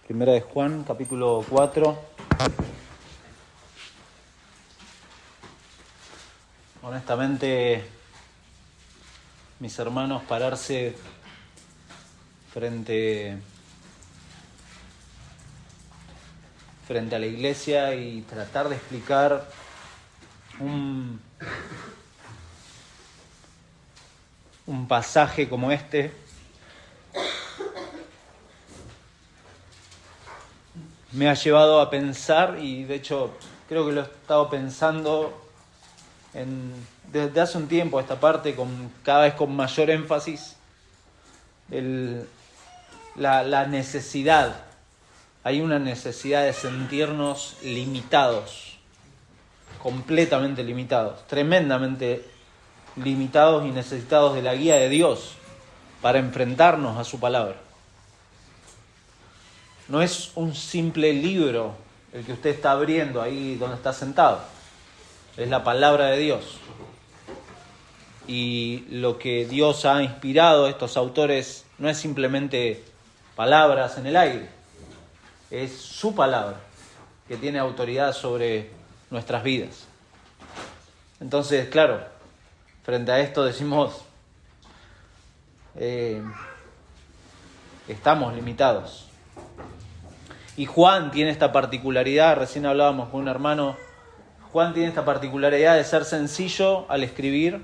Primera de Juan, capítulo 4. Honestamente, mis hermanos, pararse frente a la iglesia y tratar de explicar un pasaje como este me ha llevado a pensar, y de hecho creo que lo he estado pensando desde hace un tiempo, esta parte cada vez con mayor énfasis, la necesidad. Hay una necesidad de sentirnos limitados, completamente limitados, tremendamente limitados y necesitados de la guía de Dios para enfrentarnos a su palabra. No es un simple libro el que usted está abriendo ahí donde está sentado. Es la palabra de Dios. Y lo que Dios ha inspirado a estos autores no es simplemente palabras en el aire. Es su palabra que tiene autoridad sobre nuestras vidas. Entonces, claro, frente a esto decimos, estamos limitados. Y Juan tiene esta particularidad, recién hablábamos con un hermano, Juan tiene esta particularidad de ser sencillo al escribir,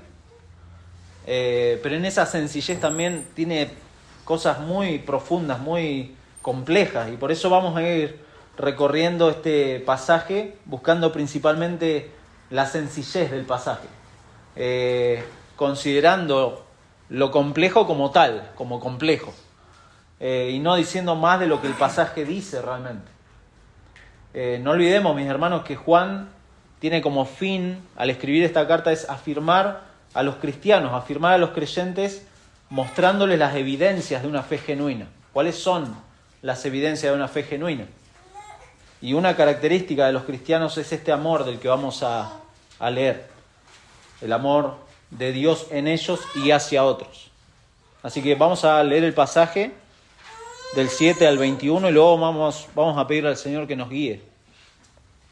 pero en esa sencillez también tiene cosas muy profundas, muy complejas, y por eso vamos a ir recorriendo este pasaje, buscando principalmente la sencillez del pasaje, considerando lo complejo como tal, como complejo. Y no diciendo más de lo que el pasaje dice realmente. No olvidemos, mis hermanos, que Juan tiene como fin, al escribir esta carta, es afirmar a los cristianos, afirmar a los creyentes, mostrándoles las evidencias de una fe genuina. ¿Cuáles son las evidencias de una fe genuina? Y una característica de los cristianos es este amor del que vamos a leer. El amor de Dios en ellos y hacia otros. Así que vamos a leer el pasaje del 7 al 21 y luego vamos a pedirle al Señor que nos guíe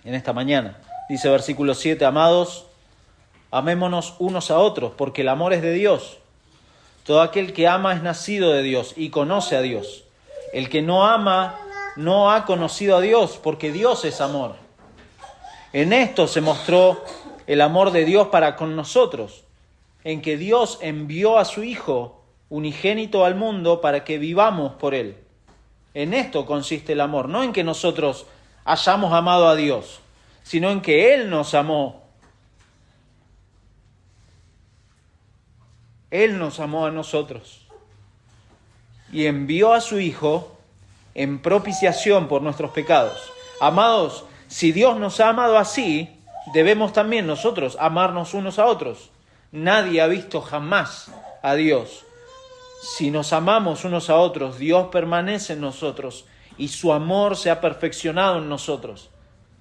en esta mañana. Dice versículo 7, amados, amémonos unos a otros, porque el amor es de Dios. Todo aquel que ama es nacido de Dios y conoce a Dios. El que no ama no ha conocido a Dios, porque Dios es amor. En esto se mostró el amor de Dios para con nosotros, en que Dios envió a su Hijo unigénito al mundo para que vivamos por Él. En esto consiste el amor, no en que nosotros hayamos amado a Dios, sino en que Él nos amó. Él nos amó a nosotros y envió a su Hijo en propiciación por nuestros pecados. Amados, si Dios nos ha amado así, debemos también nosotros amarnos unos a otros. Nadie ha visto jamás a Dios. Si nos amamos unos a otros, Dios permanece en nosotros y su amor se ha perfeccionado en nosotros.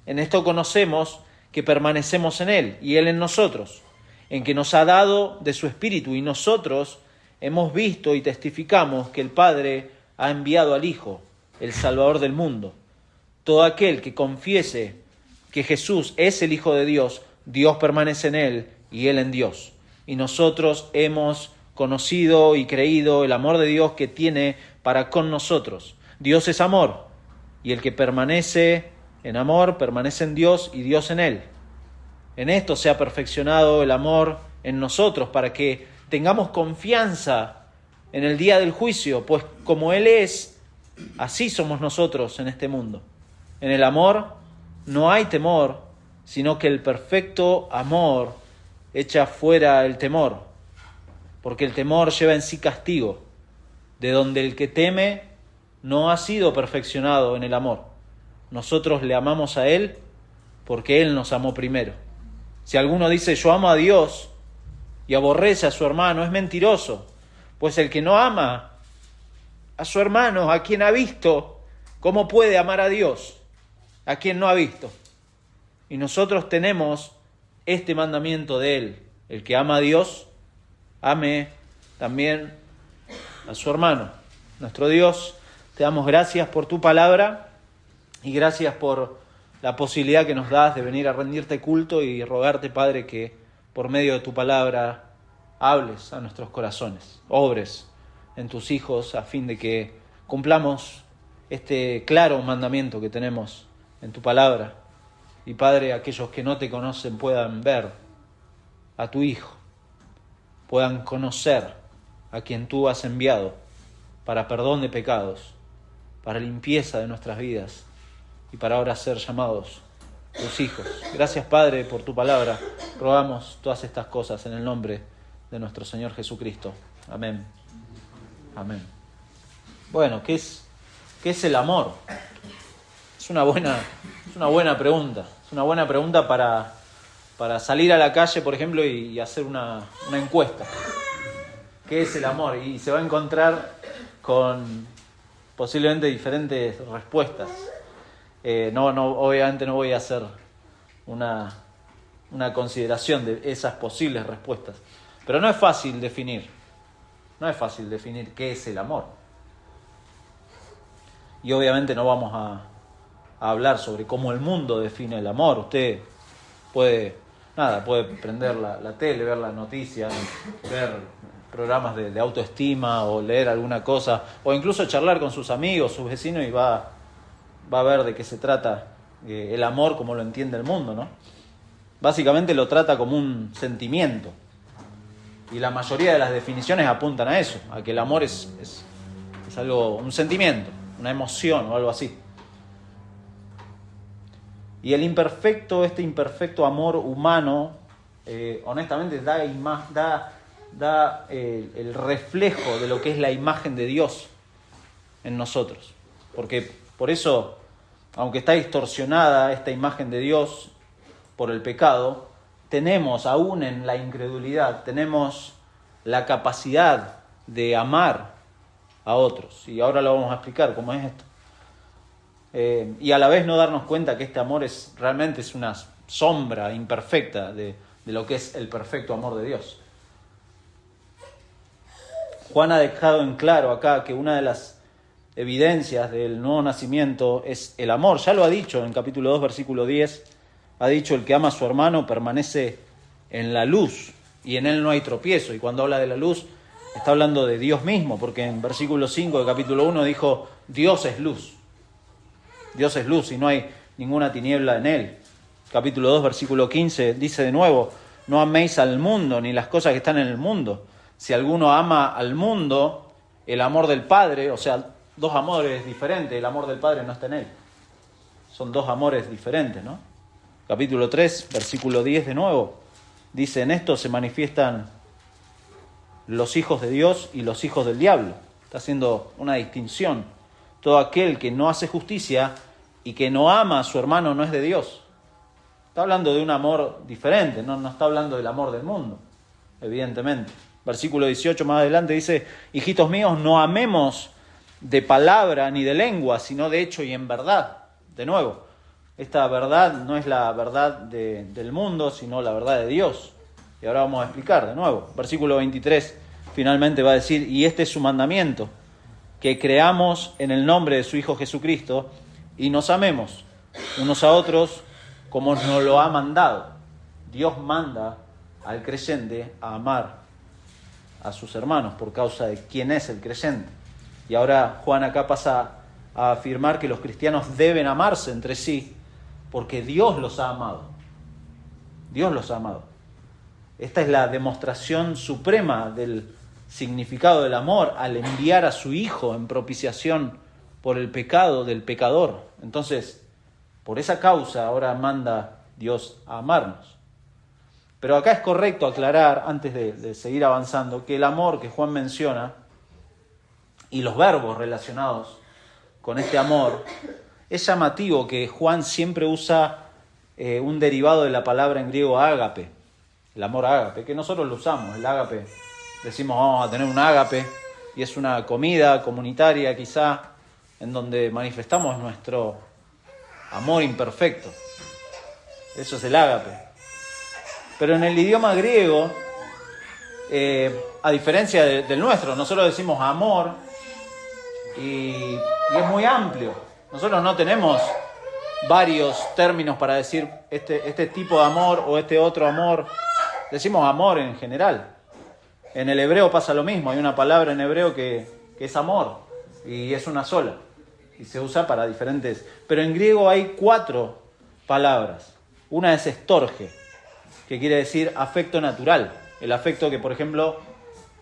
En esto conocemos que permanecemos en Él y Él en nosotros, en que nos ha dado de su Espíritu, y nosotros hemos visto y testificamos que el Padre ha enviado al Hijo, el Salvador del mundo. Todo aquel que confiese que Jesús es el Hijo de Dios, Dios permanece en Él y Él en Dios. Y nosotros hemos conocido y creído el amor de Dios que tiene para con nosotros. Dios es amor, y el que permanece en amor, permanece en Dios y Dios en él. En esto se ha perfeccionado el amor en nosotros, para que tengamos confianza en el día del juicio, pues como Él es, así somos nosotros en este mundo. En el amor no hay temor, sino que el perfecto amor echa fuera el temor, porque el temor lleva en sí castigo, de donde el que teme no ha sido perfeccionado en el amor. Nosotros le amamos a Él porque Él nos amó primero. Si alguno dice yo amo a Dios y aborrece a su hermano, es mentiroso, pues el que no ama a su hermano, a quien ha visto, ¿cómo puede amar a Dios a quien no ha visto? Y nosotros tenemos este mandamiento de Él: el que ama a Dios, ame también a su hermano. Nuestro Dios te te damos gracias por tu palabra y gracias por la posibilidad que nos das de venir a rendirte culto y rogarte, Padre, que por medio de tu palabra hables a nuestros corazones, obres en tus hijos a fin de que cumplamos este claro mandamiento que tenemos en tu palabra. Y Padre, aquellos que no te conocen puedan ver a tu Hijo, puedan conocer a quien tú has enviado para perdón de pecados, para limpieza de nuestras vidas y para ahora ser llamados tus hijos. Gracias, Padre, por tu palabra. Rogamos todas estas cosas en el nombre de nuestro Señor Jesucristo. Amén. Amén. Bueno, ¿qué es el amor? Es una buena pregunta. Es una buena pregunta para salir a la calle, por ejemplo, y hacer una encuesta. ¿Qué es el amor? Y se va a encontrar con posiblemente diferentes respuestas. Obviamente no voy a hacer una consideración de esas posibles respuestas. Pero no es fácil definir. No es fácil definir qué es el amor. Y obviamente no vamos a hablar sobre cómo el mundo define el amor. Usted puede prender la tele, ver las noticias, ver programas de autoestima o leer alguna cosa, o incluso charlar con sus amigos, sus vecinos, y va a ver de qué se trata el amor como lo entiende el mundo, ¿no? Básicamente lo trata como un sentimiento. Y la mayoría de las definiciones apuntan a eso, a que el amor es algo, un sentimiento, una emoción o algo así. Y este imperfecto amor humano, honestamente da el reflejo de lo que es la imagen de Dios en nosotros. Porque por eso, aunque está distorsionada esta imagen de Dios por el pecado, tenemos, aún en la incredulidad, tenemos la capacidad de amar a otros. Y ahora lo vamos a explicar cómo es esto. Y a la vez no darnos cuenta que este amor realmente es una sombra imperfecta de lo que es el perfecto amor de Dios. Juan ha dejado en claro acá que una de las evidencias del nuevo nacimiento es el amor. Ya lo ha dicho en capítulo 2, versículo 10. Ha dicho: el que ama a su hermano permanece en la luz y en él no hay tropiezo. Y cuando habla de la luz, está hablando de Dios mismo, porque en versículo 5 de capítulo 1 dijo: Dios es luz. Dios es luz y no hay ninguna tiniebla en él. Capítulo 2, versículo 15 dice de nuevo: no améis al mundo ni las cosas que están en el mundo. Si alguno ama al mundo, el amor del Padre, o sea, dos amores diferentes, el amor del Padre no está en él. Son dos amores diferentes, ¿no? Capítulo 3, versículo 10 de nuevo, dice: en esto se manifiestan los hijos de Dios y los hijos del diablo. Está haciendo una distinción. Todo aquel que no hace justicia y que no ama a su hermano no es de Dios. Está hablando de un amor diferente, no está hablando del amor del mundo, evidentemente. Versículo 18 más adelante dice: hijitos míos, no amemos de palabra ni de lengua, sino de hecho y en verdad. De nuevo, esta verdad no es la verdad del mundo, sino la verdad de Dios. Y ahora vamos a explicar de nuevo. Versículo 23 finalmente va a decir: y este es su mandamiento, que creamos en el nombre de su Hijo Jesucristo y nos amemos unos a otros como nos lo ha mandado. Dios manda al creyente a amar a sus hermanos por causa de quién es el creyente. Y ahora Juan acá pasa a afirmar que los cristianos deben amarse entre sí porque Dios los ha amado. Dios los ha amado. Esta es la demostración suprema del significado del amor al enviar a su Hijo en propiciación por el pecado del pecador. Entonces, por esa causa ahora manda Dios a amarnos. Pero acá es correcto aclarar, antes de seguir avanzando, que el amor que Juan menciona y los verbos relacionados con este amor, es llamativo que Juan siempre usa un derivado de la palabra en griego ágape, el amor ágape, que nosotros lo usamos, el ágape. Decimos: vamos a tener un ágape, y es una comida comunitaria quizá en donde manifestamos nuestro amor imperfecto. Eso es el ágape. Pero en el idioma griego, a diferencia del nuestro, nosotros decimos amor y es muy amplio. Nosotros no tenemos varios términos para decir este tipo de amor o este otro amor. Decimos amor en general. En el hebreo pasa lo mismo. Hay una palabra en hebreo que es amor y es una sola. Y se usa para diferentes. Pero en griego hay 4 palabras. Una es estorge, que quiere decir afecto natural. El afecto que, por ejemplo,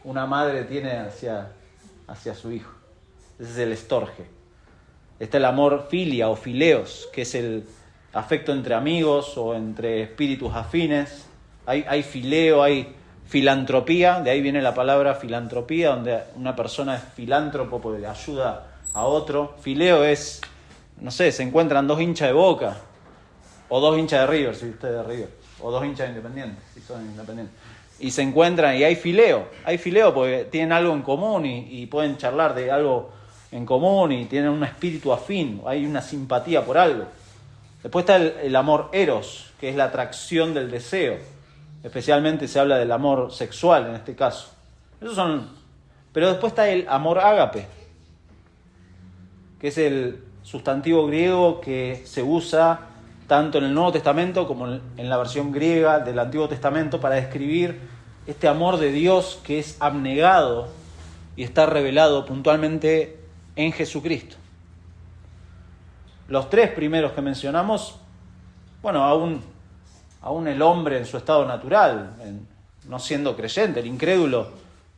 una madre tiene hacia su hijo. Ese es el estorge. Está el amor filia o fileos, que es el afecto entre amigos o entre espíritus afines. Hay fileo, hay filantropía, de ahí viene la palabra filantropía, donde una persona es filántropo porque ayuda a otro. Fileo es, no sé, se encuentran 2 hinchas de Boca, o 2 hinchas de River, si usted es de River, o 2 hinchas de Independiente, si son independientes. Y se encuentran y hay fileo porque tienen algo en común y pueden charlar de algo en común y tienen un espíritu afín, hay una simpatía por algo. Después está el amor eros, que es la atracción del deseo. Especialmente se habla del amor sexual en este caso. Pero después está el amor ágape, que es el sustantivo griego que se usa tanto en el Nuevo Testamento como en la versión griega del Antiguo Testamento para describir este amor de Dios que es abnegado y está revelado puntualmente en Jesucristo. Los 3 primeros que mencionamos, bueno, aún el hombre en su estado natural, no siendo creyente, el incrédulo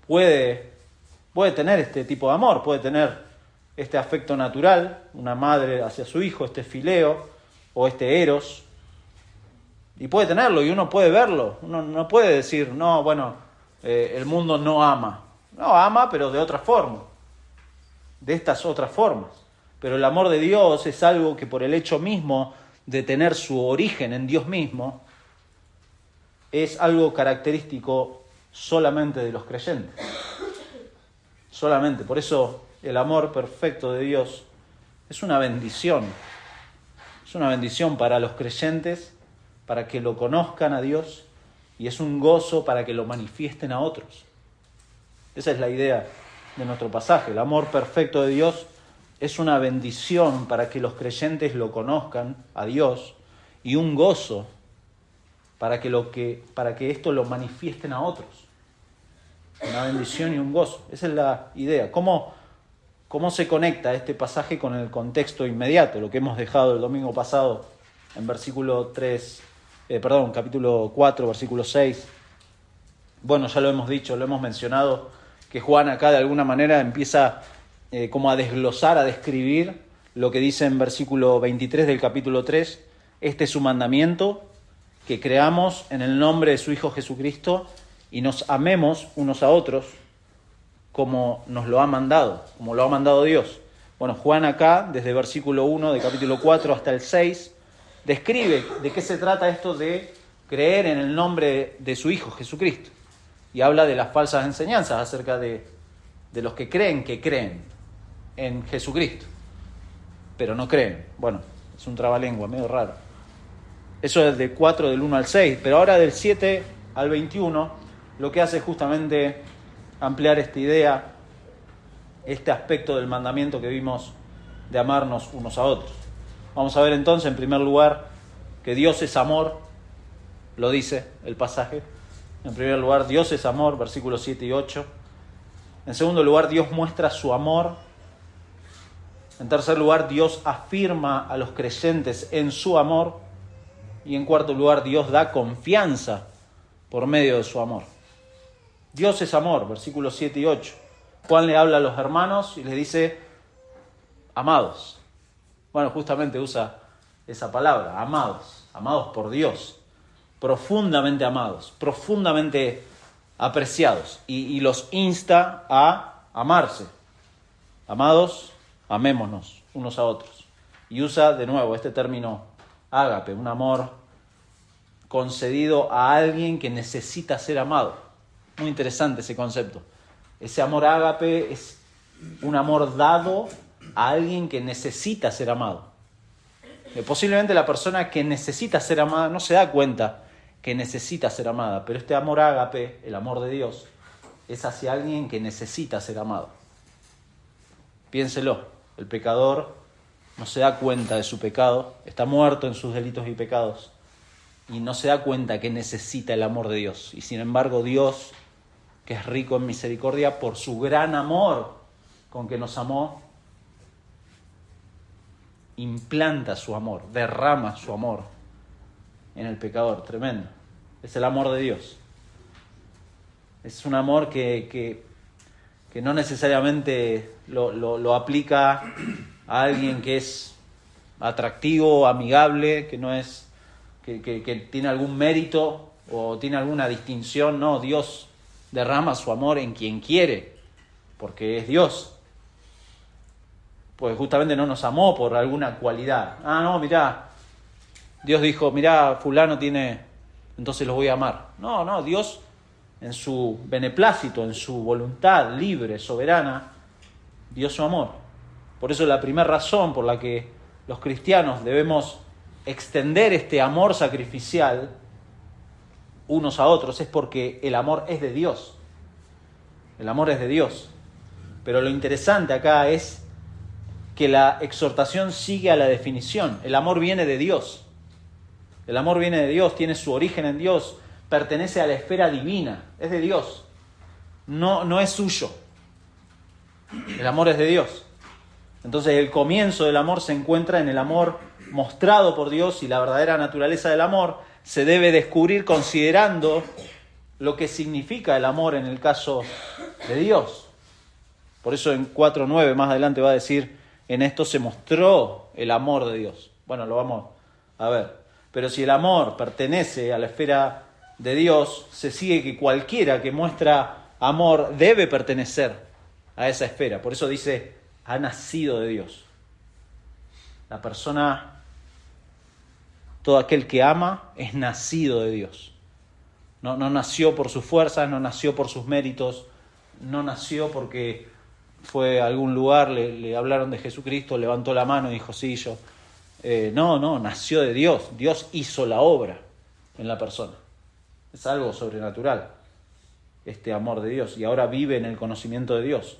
puede tener este tipo de amor, puede tener este afecto natural, una madre hacia su hijo, este fileo o este eros, y puede tenerlo y uno puede verlo. Uno no puede decir, no, bueno, el mundo no ama. No, ama, pero de otra forma, de estas otras formas. Pero el amor de Dios es algo que por el hecho mismo de tener su origen en Dios mismo, es algo característico solamente de los creyentes. Solamente. Por eso el amor perfecto de Dios es una bendición. Es una bendición para los creyentes, para que lo conozcan a Dios, y es un gozo para que lo manifiesten a otros. Esa es la idea de nuestro pasaje. El amor perfecto de Dios es una bendición para que los creyentes lo conozcan a Dios y un gozo para que esto lo manifiesten a otros. Una bendición y un gozo. Esa es la idea. ¿Cómo se conecta este pasaje con el contexto inmediato? Lo que hemos dejado el domingo pasado en capítulo 4, versículo 6. Bueno, ya lo hemos dicho, lo hemos mencionado, que Juan acá de alguna manera empieza como a desglosar, a describir lo que dice en versículo 23 del capítulo 3. Este es su mandamiento, que creamos en el nombre de su Hijo Jesucristo y nos amemos unos a otros como nos lo ha mandado, como lo ha mandado Dios. Bueno, Juan acá, desde versículo 1 de capítulo 4 hasta el 6, describe de qué se trata esto de creer en el nombre de su Hijo Jesucristo. Y habla de las falsas enseñanzas acerca de los que creen en Jesucristo, pero no creen. Bueno, es un trabalengua, medio raro. Eso es de 4 del 1 al 6, pero ahora del 7 al 21, lo que hace es justamente ampliar esta idea, este aspecto del mandamiento que vimos de amarnos unos a otros. Vamos a ver entonces, en primer lugar, que Dios es amor, lo dice el pasaje. En primer lugar, Dios es amor, versículos 7 y 8. En segundo lugar, Dios muestra su amor. En tercer lugar, Dios afirma a los creyentes en su amor. Y en cuarto lugar, Dios da confianza por medio de su amor. Dios es amor, versículos 7 y 8. Juan le habla a los hermanos y les dice, amados. Bueno, justamente usa esa palabra, amados, amados por Dios, profundamente amados, profundamente apreciados, y los insta a amarse. Amados, amémonos unos a otros. Y usa de nuevo este término ágape, un amor concedido a alguien que necesita ser amado. Muy interesante ese concepto. Ese amor ágape es un amor dado a alguien que necesita ser amado. Posiblemente la persona que necesita ser amada no se da cuenta que necesita ser amada, pero este amor ágape, el amor de Dios, es hacia alguien que necesita ser amado. Piénselo, el pecador no se da cuenta de su pecado, está muerto en sus delitos y pecados y no se da cuenta que necesita el amor de Dios. Y sin embargo Dios, que es rico en misericordia, por su gran amor con que nos amó, implanta su amor, derrama su amor en el pecador. Tremendo. Es el amor de Dios. Es un amor que no necesariamente lo aplica a alguien que es atractivo, amigable, que no es que tiene algún mérito o tiene alguna distinción. No, Dios derrama su amor en quien quiere, porque es Dios. Pues justamente no nos amó por alguna cualidad. No, mirá, Dios dijo, mirá, fulano tiene, entonces los voy a amar. No, Dios en su beneplácito, en su voluntad libre, soberana, dio su amor. Por eso la primera razón por la que los cristianos debemos extender este amor sacrificial unos a otros es porque el amor es de Dios. El amor es de Dios. Pero lo interesante acá es que la exhortación sigue a la definición. El amor viene de Dios. El amor viene de Dios, tiene su origen en Dios, pertenece a la esfera divina, es de Dios. No es suyo. El amor es de Dios. Entonces el comienzo del amor se encuentra en el amor mostrado por Dios, y la verdadera naturaleza del amor se debe descubrir considerando lo que significa el amor en el caso de Dios. Por eso en 4:9 más adelante va a decir, en esto se mostró el amor de Dios. Bueno, lo vamos a ver. Pero si el amor pertenece a la esfera de Dios, se sigue que cualquiera que muestra amor debe pertenecer a esa esfera. Por eso dice, ha nacido de Dios. La persona, todo aquel que ama, es nacido de Dios. No nació por sus fuerzas, no nació por sus méritos, no nació porque fue a algún lugar, le hablaron de Jesucristo, levantó la mano y dijo, sí, yo. No, nació de Dios. Dios hizo la obra en la persona. Es algo sobrenatural, este amor de Dios. Y ahora vive en el conocimiento de Dios.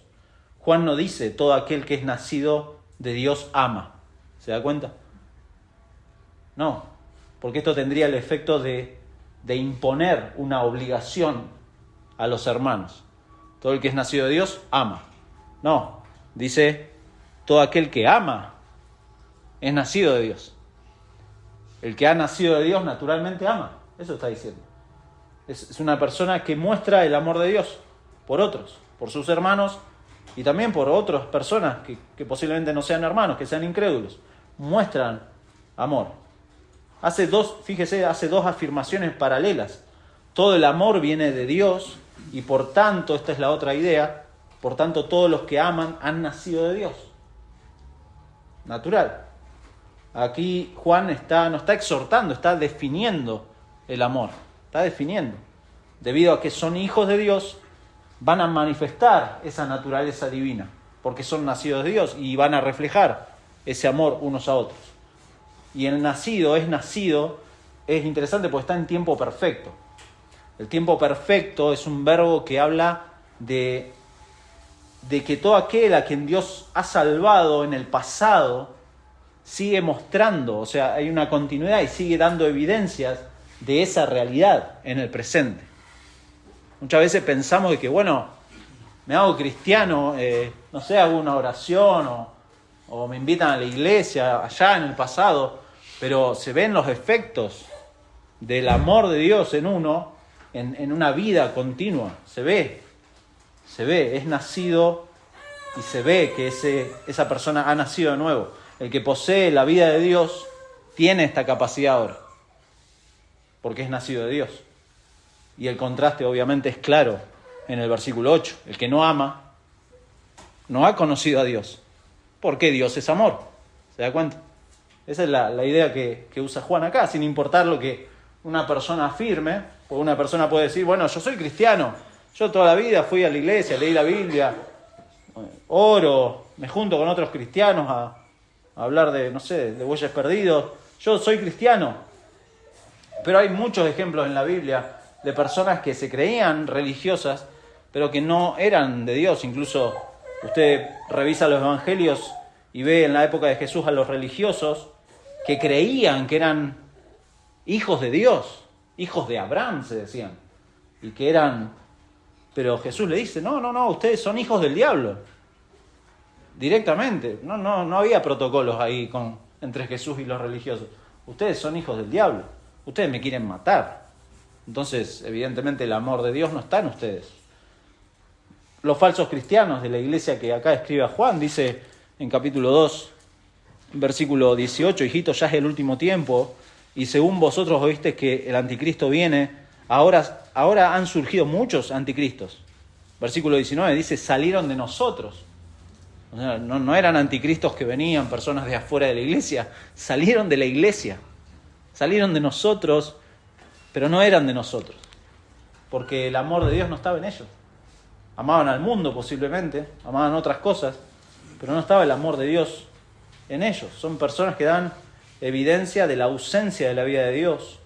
Juan no dice, todo aquel que es nacido de Dios ama. ¿Se da cuenta? No, porque esto tendría el efecto de imponer una obligación a los hermanos. Todo el que es nacido de Dios ama. No, dice, todo aquel que ama es nacido de Dios. El que ha nacido de Dios naturalmente ama. Eso está diciendo. Es una persona que muestra el amor de Dios por otros, por sus hermanos y también por otras personas que posiblemente no sean hermanos, que sean incrédulos. Muestran amor. Hace dos afirmaciones paralelas. Todo el amor viene de Dios y por tanto, esta es la otra idea, por tanto todos los que aman han nacido de Dios. Natural. Aquí Juan no está exhortando, está definiendo el amor. Está definiendo. Debido a que son hijos de Dios, van a manifestar esa naturaleza divina, porque son nacidos de Dios y van a reflejar ese amor unos a otros. Y el nacido es interesante porque está en tiempo perfecto. El tiempo perfecto es un verbo que habla de que todo aquel a quien Dios ha salvado en el pasado sigue mostrando, o sea, hay una continuidad y sigue dando evidencias de esa realidad en el presente. Muchas veces pensamos de que, bueno, me hago cristiano, no sé, hago una oración o me invitan a la iglesia allá en el pasado, pero se ven los efectos del amor de Dios en uno, en una vida continua. Se ve, es nacido y se ve que esa persona ha nacido de nuevo. El que posee la vida de Dios tiene esta capacidad ahora, porque es nacido de Dios. Y el contraste obviamente es claro en el versículo 8. El que no ama no ha conocido a Dios, porque Dios es amor. ¿Se da cuenta? Esa es la idea que usa Juan acá, sin importar lo que una persona afirme. Porque una persona puede decir, bueno, yo soy cristiano, yo toda la vida fui a la iglesia, leí la Biblia, oro, me junto con otros cristianos a hablar de bueyes perdidos. Yo soy cristiano. Pero hay muchos ejemplos en la Biblia de personas que se creían religiosas, pero que no eran de Dios. Incluso Usted revisa los evangelios y ve en la época de Jesús a los religiosos que creían que eran hijos de Dios, hijos de Abraham, se decían, y que eran... Pero Jesús le dice, no, ustedes son hijos del diablo, directamente. No había protocolos ahí entre Jesús y los religiosos. Ustedes son hijos del diablo, ustedes me quieren matar. Entonces, evidentemente, el amor de Dios no está en ustedes. Los falsos cristianos de la iglesia que acá escribe a Juan, dice en capítulo 2, versículo 18, hijitos, ya es el último tiempo, y según vosotros oísteis que el anticristo viene, ahora han surgido muchos anticristos. Versículo 19 dice, salieron de nosotros. O sea, no eran anticristos que venían, personas de afuera de la iglesia, salieron de la iglesia, salieron de nosotros, pero no eran de nosotros, porque el amor de Dios no estaba en ellos. Amaban al mundo posiblemente, amaban otras cosas, pero no estaba el amor de Dios en ellos. Son personas que dan evidencia de la ausencia de la vida de Dios,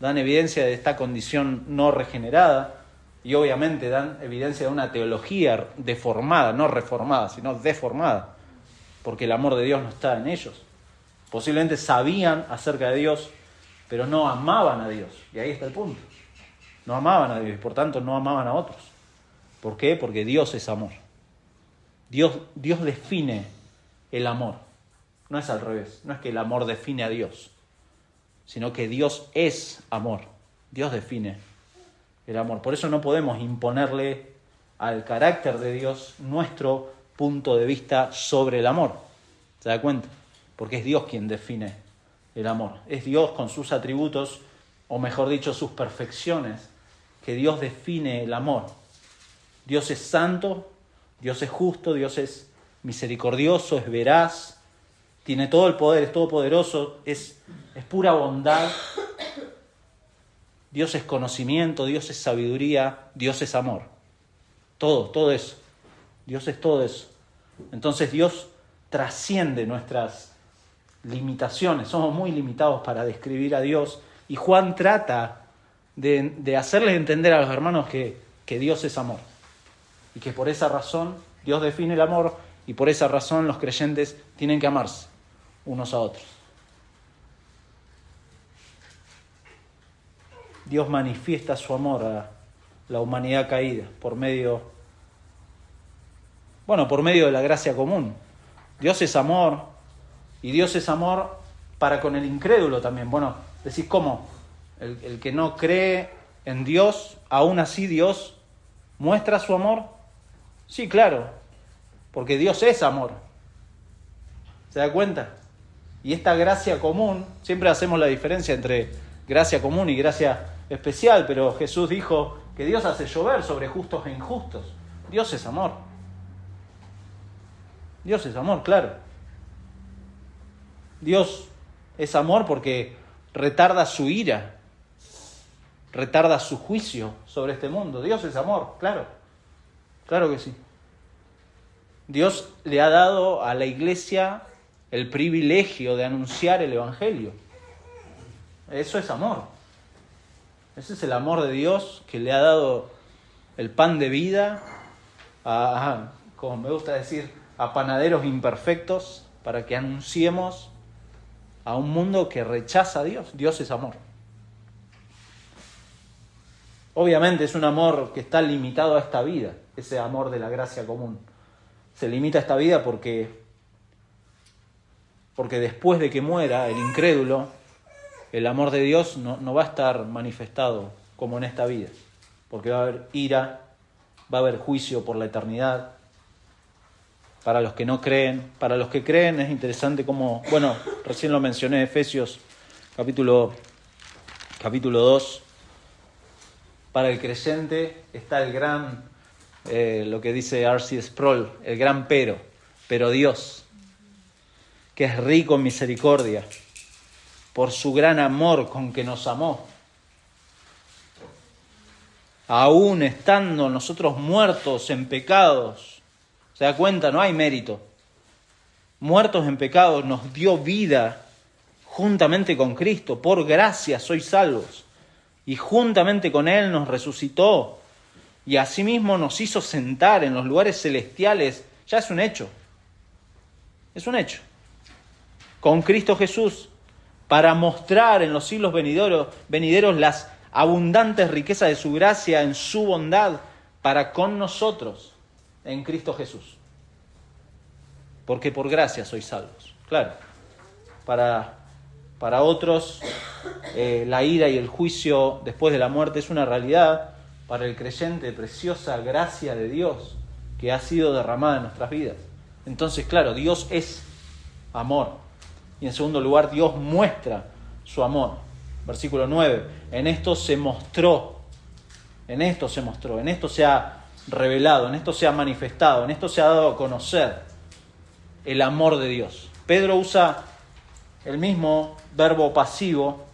dan evidencia de esta condición no regenerada y obviamente dan evidencia de una teología deformada, no reformada, sino deformada, porque el amor de Dios no está en ellos. Posiblemente sabían acerca de Dios, pero no amaban a Dios. Y ahí está el punto. No amaban a Dios y por tanto no amaban a otros. ¿Por qué? Porque Dios es amor. Dios define el amor. No es al revés. No es que el amor define a Dios, sino que Dios es amor. Dios define el amor. Por eso no podemos imponerle al carácter de Dios nuestro punto de vista sobre el amor. ¿Se da cuenta? Porque es Dios quien define el amor. Es Dios con sus atributos, o mejor dicho, sus perfecciones, que Dios define el amor. Dios es santo, Dios es justo, Dios es misericordioso, es veraz, tiene todo el poder, es todopoderoso, es pura bondad. Dios es conocimiento, Dios es sabiduría, Dios es amor. Todo eso. Dios es todo eso. Entonces Dios trasciende nuestras limitaciones. Somos muy limitados para describir a Dios. Y Juan trata de hacerles entender a los hermanos que Dios es amor. Y que por esa razón Dios define el amor y por esa razón los creyentes tienen que amarse unos a otros. Dios manifiesta su amor a la humanidad caída por medio de la gracia común. Dios es amor y Dios es amor para con el incrédulo también. Bueno, decís, ¿cómo? El que no cree en Dios, aún así Dios muestra su amor. Sí, claro, porque Dios es amor. ¿Se da cuenta? Y esta gracia común, siempre hacemos la diferencia entre gracia común y gracia especial, pero Jesús dijo que Dios hace llover sobre justos e injustos. Dios es amor. Dios es amor, claro. Dios es amor porque retarda su ira, retarda su juicio sobre este mundo. Dios es amor, claro. Claro que sí. Dios le ha dado a la iglesia el privilegio de anunciar el Evangelio. Eso es amor. Ese es el amor de Dios que le ha dado el pan de vida como me gusta decir, a panaderos imperfectos para que anunciemos a un mundo que rechaza a Dios. Dios es amor. Obviamente es un amor que está limitado a esta vida, ese amor de la gracia común. Se limita a esta vida porque después de que muera el incrédulo, el amor de Dios no va a estar manifestado como en esta vida, porque va a haber ira, va a haber juicio por la eternidad. Para los que no creen, para los que creen es interesante como, recién lo mencioné, Efesios capítulo 2. Para el creyente está el gran, lo que dice R.C. Sproul, el gran pero Dios, que es rico en misericordia, por su gran amor con que nos amó. Aún estando nosotros muertos en pecados, ¿se da cuenta? No hay mérito. Muertos en pecados nos dio vida juntamente con Cristo. Por gracia sois salvos. Y juntamente con Él nos resucitó. Y asimismo nos hizo sentar en los lugares celestiales Ya es un hecho. Es un hecho. Con Cristo Jesús, para mostrar en los siglos venideros las abundantes riquezas de su gracia en su bondad para con nosotros en Cristo Jesús. Porque por gracia sois salvos. Claro, para otros la ira y el juicio después de la muerte es una realidad. Para el creyente, preciosa gracia de Dios que ha sido derramada en nuestras vidas. Entonces, claro, Dios es amor. Y en segundo lugar, Dios muestra su amor. Versículo 9. En esto se mostró, en esto se ha revelado, en esto se ha manifestado, en esto se ha dado a conocer el amor de Dios. Pedro usa el mismo verbo pasivo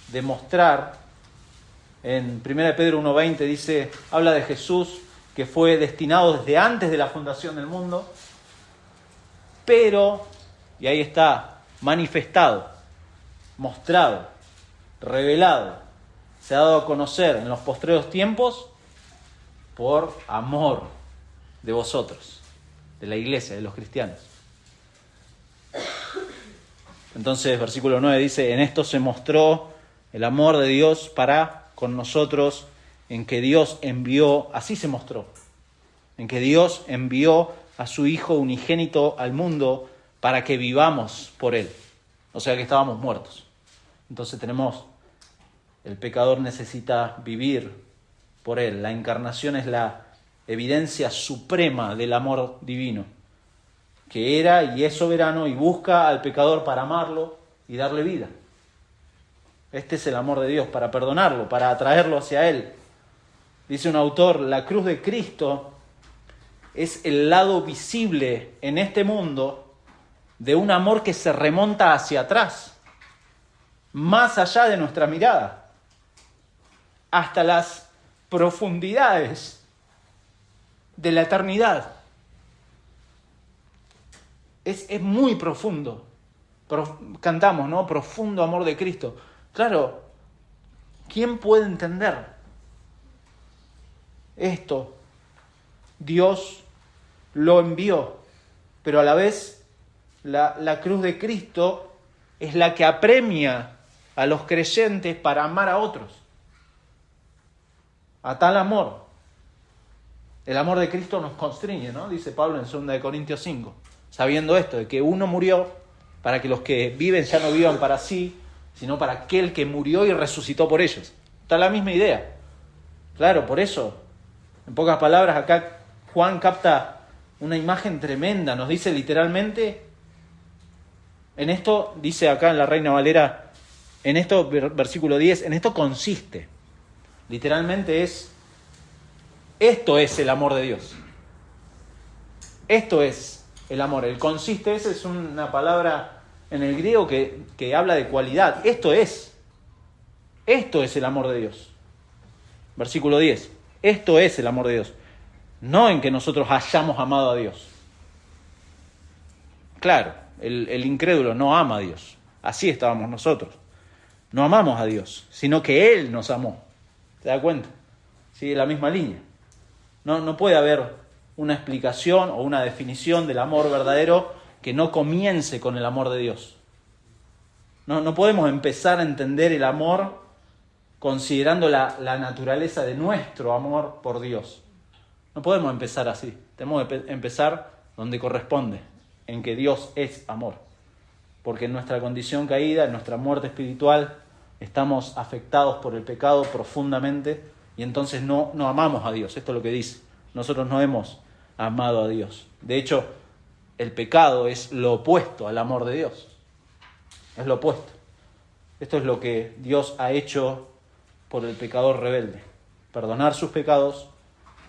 de mostrar. En 1 Pedro 1:20 dice, habla de Jesús que fue destinado desde antes de la fundación del mundo, pero, y ahí está, manifestado, mostrado, revelado, se ha dado a conocer en los postreros tiempos por amor de vosotros, de la iglesia, de los cristianos. Entonces, versículo 9 dice, en esto se mostró el amor de Dios para con nosotros, en que Dios envió, así se mostró, en que Dios envió a su Hijo unigénito al mundo para que vivamos por Él. O sea que estábamos muertos. Entonces el pecador necesita vivir por Él. La encarnación es la evidencia suprema del amor divino, que era y es soberano y busca al pecador para amarlo y darle vida. Este es el amor de Dios, para perdonarlo, para atraerlo hacia Él. Dice un autor, la cruz de Cristo es el lado visible en este mundo de un amor que se remonta hacia atrás, más allá de nuestra mirada, hasta las profundidades de la eternidad. Es muy profundo. Cantamos, ¿no? Profundo amor de Cristo. Claro, ¿quién puede entender esto? Dios lo envió, pero a la vez la cruz de Cristo es la que apremia a los creyentes para amar a otros. A tal amor. El amor de Cristo nos constriñe, ¿no? Dice Pablo en 2 Corintios 5. Sabiendo esto, de que uno murió para que los que viven ya no vivan para sí, sino para aquel que murió y resucitó por ellos. Está la misma idea. Claro, por eso, en pocas palabras, acá Juan capta una imagen tremenda. Nos dice literalmente, en esto, dice acá en la Reina Valera, en esto, versículo 10, en esto consiste. Literalmente esto es el amor de Dios. Esto es el amor. El consiste es una palabra en el griego que habla de cualidad. Esto es el amor de Dios. Versículo 10. Esto es el amor de Dios. No en que nosotros hayamos amado a Dios. Claro, el incrédulo no ama a Dios. Así estábamos nosotros. No amamos a Dios, sino que Él nos amó. ¿Te das cuenta? Sigue la misma línea. No puede haber una explicación o una definición del amor verdadero que no comience con el amor de Dios. No podemos empezar a entender el amor considerando la naturaleza de nuestro amor por Dios. No podemos empezar así. Tenemos que empezar donde corresponde, en que Dios es amor. Porque en nuestra condición caída, en nuestra muerte espiritual, estamos afectados por el pecado profundamente y entonces no amamos a Dios. Esto es lo que dice. Nosotros no hemos amado a Dios. De hecho, el pecado es lo opuesto al amor de Dios. Es lo opuesto. Esto es lo que Dios ha hecho por el pecador rebelde. Perdonar sus pecados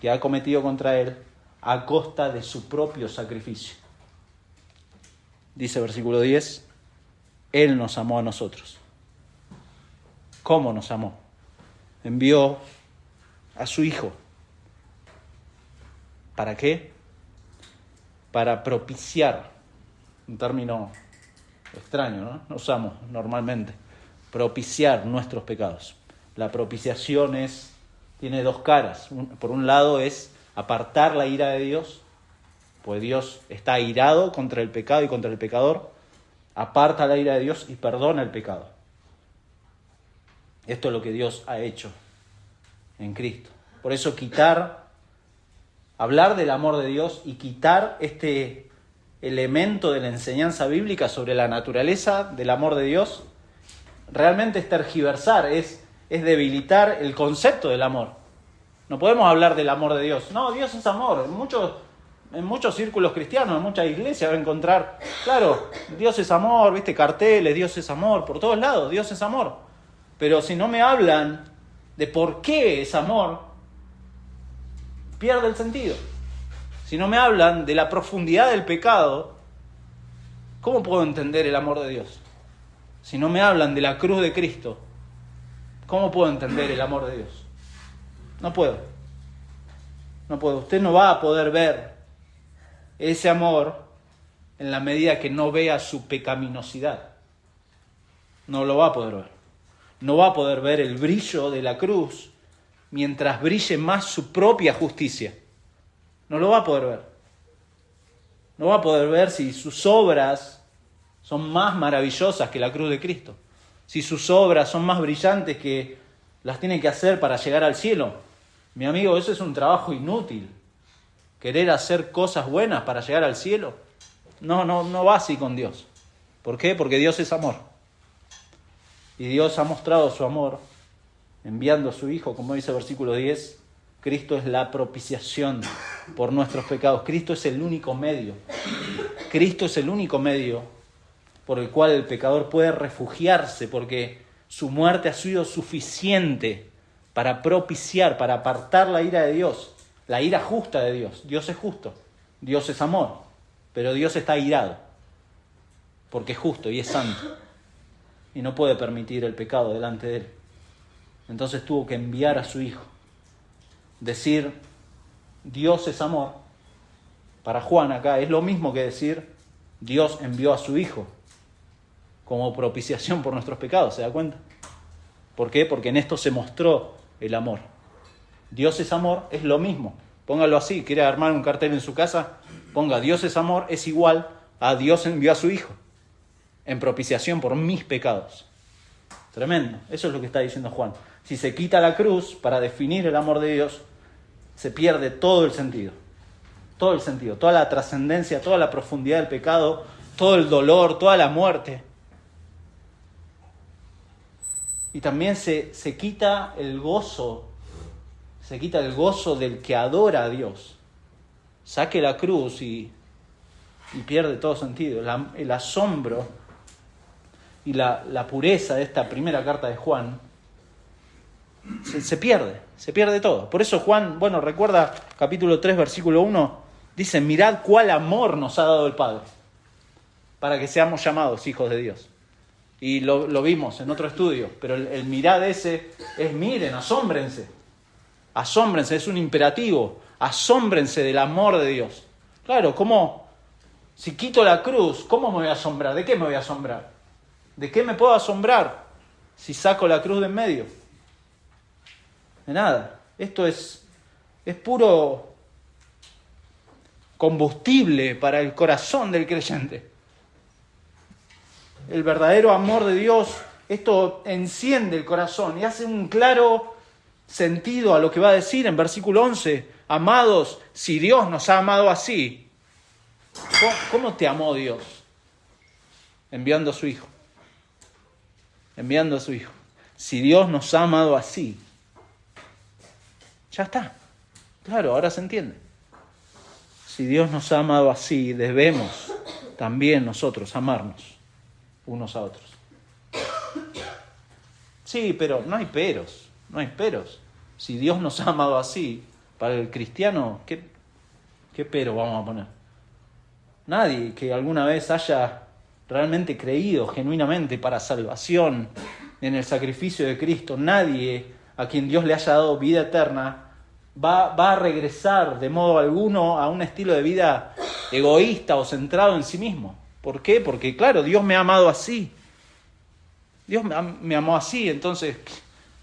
que ha cometido contra Él a costa de su propio sacrificio. Dice versículo 10, Él nos amó a nosotros. ¿Cómo nos amó? Envió a su Hijo. ¿Para qué? Para propiciar, un término extraño, ¿no? No usamos normalmente, propiciar nuestros pecados. La propiciación tiene dos caras. Por un lado es apartar la ira de Dios pues Dios está airado contra el pecado y contra el pecador, aparta la ira de Dios y perdona el pecado. Esto es lo que Dios ha hecho en Cristo. Por eso hablar del amor de Dios y quitar este elemento de la enseñanza bíblica sobre la naturaleza del amor de Dios, realmente es tergiversar, es debilitar el concepto del amor. No podemos hablar del amor de Dios. No, Dios es amor. En muchos círculos cristianos, en muchas iglesias va a encontrar, claro, Dios es amor, viste, carteles, Dios es amor, por todos lados, Dios es amor. Pero si no me hablan de por qué es amor, pierde el sentido. Si no me hablan de la profundidad del pecado, ¿cómo puedo entender el amor de Dios? Si no me hablan de la cruz de Cristo, ¿cómo puedo entender el amor de Dios? No puedo. No puedo. Usted no va a poder ver ese amor en la medida que no vea su pecaminosidad. No lo va a poder ver. No va a poder ver el brillo de la cruz mientras brille más su propia justicia. No lo va a poder ver. No va a poder ver si sus obras son más maravillosas que la cruz de Cristo. Si sus obras son más brillantes que las tiene que hacer para llegar al cielo. Mi amigo, eso es un trabajo inútil. Querer hacer cosas buenas para llegar al cielo. No va así con Dios. ¿Por qué? Porque Dios es amor. Y Dios ha mostrado su amor enviando a su Hijo, como dice el versículo 10. Cristo es la propiciación por nuestros pecados. Cristo es el único medio. Cristo es el único medio por el cual el pecador puede refugiarse, porque su muerte ha sido suficiente para propiciar, para apartar la ira de Dios, la ira justa de Dios. Dios es justo, Dios es amor, pero Dios está airado, porque es justo y es santo, y no puede permitir el pecado delante de él. Entonces tuvo que enviar a su Hijo. Decir Dios es amor, para Juan acá es lo mismo que decir Dios envió a su Hijo como propiciación por nuestros pecados, ¿se da cuenta? ¿Por qué? Porque en esto se mostró el amor. Dios es amor, es lo mismo. Póngalo así, quiere armar un cartel en su casa, ponga Dios es amor, es igual a Dios envió a su Hijo en propiciación por mis pecados. Tremendo, eso es lo que está diciendo Juan. Si se quita la cruz para definir el amor de Dios, se pierde todo el sentido. Todo el sentido, toda la trascendencia, toda la profundidad del pecado, todo el dolor, toda la muerte. Y también se quita el gozo, del que adora a Dios. Saque la cruz y pierde todo sentido. El asombro y la pureza de esta primera carta de Juan se pierde todo. Por eso Juan, recuerda capítulo 3, versículo 1, dice, mirad cuál amor nos ha dado el Padre para que seamos llamados hijos de Dios. Y lo vimos en otro estudio, pero el mirad ese es miren, asómbrense. Asómbrense, es un imperativo. Asómbrense del amor de Dios. Claro, si quito la cruz, ¿cómo me voy a asombrar? ¿De qué me voy a asombrar? ¿De qué me puedo asombrar si saco la cruz de en medio? De nada. Esto es puro combustible para el corazón del creyente. El verdadero amor de Dios, esto enciende el corazón y hace un claro sentido a lo que va a decir en versículo 11. Amados, si Dios nos ha amado así, ¿cómo te amó Dios? Enviando a su Hijo. Enviando a su Hijo. Si Dios nos ha amado así, ya está. Claro, ahora se entiende. Si Dios nos ha amado así, debemos también nosotros amarnos unos a otros. Sí, pero no hay peros. Si Dios nos ha amado así, para el cristiano, ¿qué pero vamos a poner? Nadie que alguna vez haya realmente creído genuinamente para salvación en el sacrificio de Cristo, nadie a quien Dios le haya dado vida eterna, va a regresar de modo alguno a un estilo de vida egoísta o centrado en sí mismo. ¿Por qué? Porque claro, Dios me ha amado así. Dios me amó así, entonces,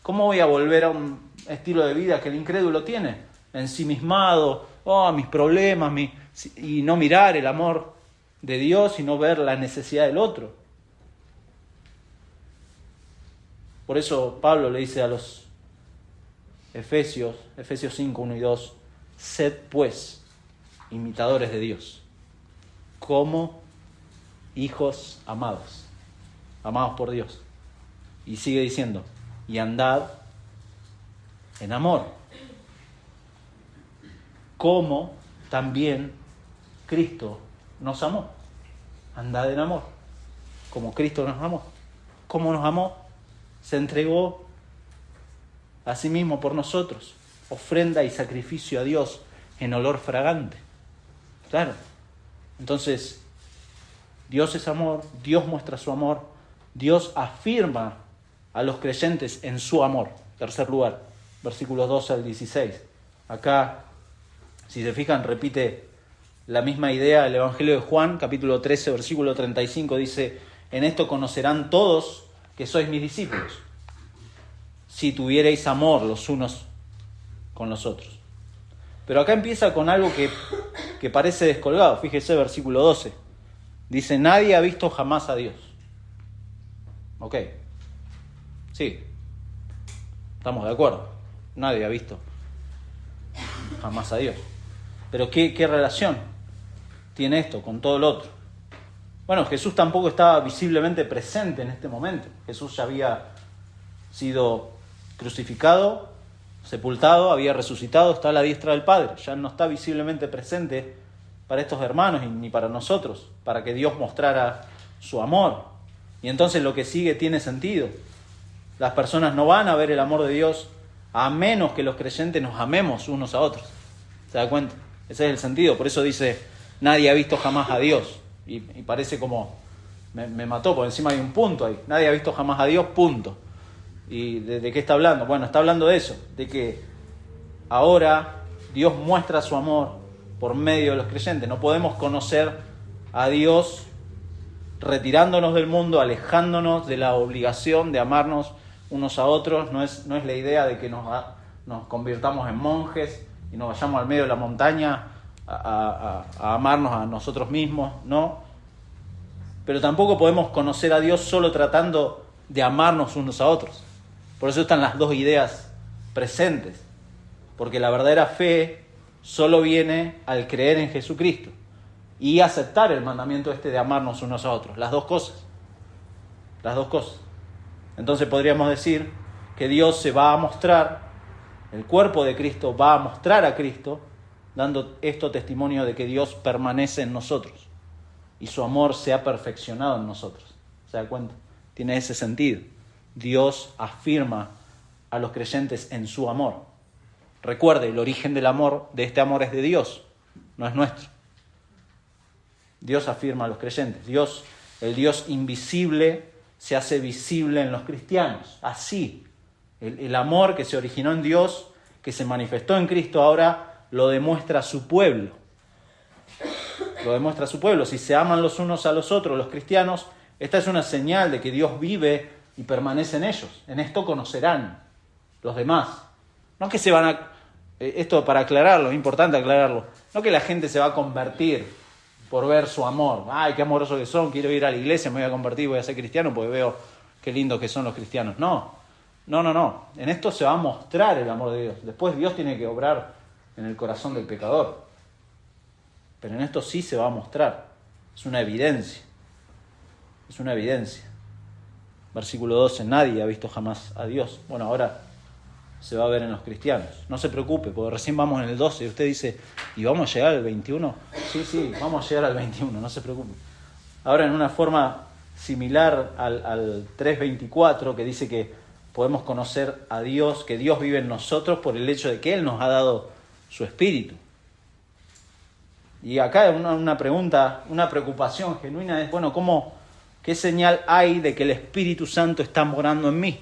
¿cómo voy a volver a un estilo de vida que el incrédulo tiene? Ensimismado, mis problemas, y no mirar el amor de Dios y no ver la necesidad del otro. Por eso Pablo le dice a los Efesios 5, 1 y 2, sed pues imitadores de Dios, como hijos amados por Dios. Y sigue diciendo, y andad en amor, como también Cristo nos amó. Andad en amor, como Cristo nos amó. ¿Cómo nos amó? Se entregó a sí mismo por nosotros, ofrenda y sacrificio a Dios en olor fragante. Claro. Entonces, Dios es amor, Dios muestra su amor, Dios afirma a los creyentes en su amor. Tercer lugar, versículos 12 al 16. Acá, si se fijan, repite la misma idea el Evangelio de Juan, capítulo 13, versículo 35, dice, en esto conocerán todos que sois mis discípulos, si tuviereis amor los unos con los otros. Pero acá empieza con algo que parece descolgado. Fíjese, versículo 12. Dice, nadie ha visto jamás a Dios. Ok. Sí. Estamos de acuerdo. Nadie ha visto jamás a Dios. Pero ¿qué relación tiene esto con todo lo otro? Bueno, Jesús tampoco estaba visiblemente presente en este momento. Jesús ya había sido crucificado, sepultado, había resucitado, está a la diestra del Padre. Ya no está visiblemente presente para estos hermanos ni para nosotros, para que Dios mostrara su amor. Y entonces lo que sigue tiene sentido. Las personas no van a ver el amor de Dios a menos que los creyentes nos amemos unos a otros. ¿Se da cuenta? Ese es el sentido. Por eso dice, nadie ha visto jamás a Dios. Y parece como, me mató, por encima hay un punto ahí. Nadie ha visto jamás a Dios, punto. ¿Y de qué está hablando? Bueno, está hablando de eso, de que ahora Dios muestra su amor por medio de los creyentes. No podemos conocer a Dios retirándonos del mundo, alejándonos de la obligación de amarnos unos a otros. No es la idea de que nos convirtamos en monjes y nos vayamos al medio de la montaña a amarnos a nosotros mismos, no. Pero tampoco podemos conocer a Dios solo tratando de amarnos unos a otros. Por eso están las dos ideas presentes. Porque la verdadera fe solo viene al creer en Jesucristo y aceptar el mandamiento de amarnos unos a otros. Las dos cosas. Las dos cosas. Entonces podríamos decir que Dios se va a mostrar, el cuerpo de Cristo va a mostrar a Cristo, dando esto testimonio de que Dios permanece en nosotros y su amor se ha perfeccionado en nosotros. ¿Se da cuenta? Tiene ese sentido. Dios afirma a los creyentes en su amor. Recuerde, el origen del amor, de este amor es de Dios, no es nuestro. Dios afirma a los creyentes. Dios, el Dios invisible, se hace visible en los cristianos. Así, el amor que se originó en Dios, que se manifestó en Cristo, ahora lo demuestra su pueblo. Lo demuestra su pueblo. Si se aman los unos a los otros, los cristianos, esta es una señal de que Dios vive y permanece en ellos. En esto conocerán los demás. No que se van a... Esto para aclararlo, es importante aclararlo. No que la gente se va a convertir por ver su amor. Ay, qué amorosos que son, quiero ir a la iglesia, me voy a convertir, voy a ser cristiano porque veo qué lindos que son los cristianos. No. En esto se va a mostrar el amor de Dios. Después Dios tiene que obrar en el corazón del pecador. Pero en esto sí se va a mostrar. Es una evidencia. Es una evidencia. Versículo 12, nadie ha visto jamás a Dios. Bueno, ahora se va a ver en los cristianos. No se preocupe, porque recién vamos en el 12 y usted dice, ¿y vamos a llegar al 21? Sí, vamos a llegar al 21, no se preocupe. Ahora en una forma similar al 3:24, que dice que podemos conocer a Dios, que Dios vive en nosotros por el hecho de que Él nos ha dado su Espíritu. Y acá una pregunta, una preocupación genuina es, bueno, ¿qué señal hay de que el Espíritu Santo está morando en mí?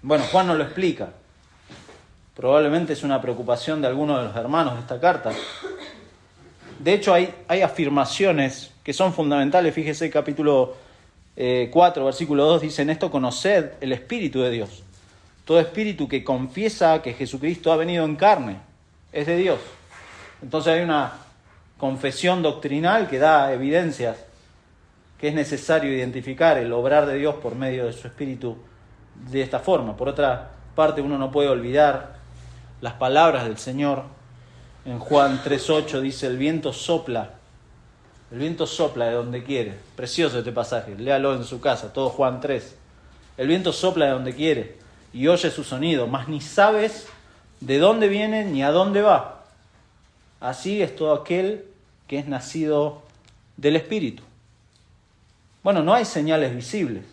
Bueno, Juan nos lo explica. Probablemente es una preocupación de algunos de los hermanos de esta carta. De hecho, hay afirmaciones que son fundamentales. Fíjese, capítulo 4, versículo 2, dice, en esto conoced el Espíritu de Dios. Todo espíritu que confiesa que Jesucristo ha venido en carne es de Dios. Entonces hay una confesión doctrinal que da evidencias que es necesario identificar el obrar de Dios por medio de su Espíritu de esta forma. Por otra parte, uno no puede olvidar las palabras del Señor. En Juan 3:8 dice, el viento sopla de donde quiere. Precioso este pasaje, léalo en su casa, todo Juan 3. El viento sopla de donde quiere y oye su sonido, mas ni sabes de dónde viene ni a dónde va. Así es todo aquel que es nacido del Espíritu. Bueno, no hay señales visibles,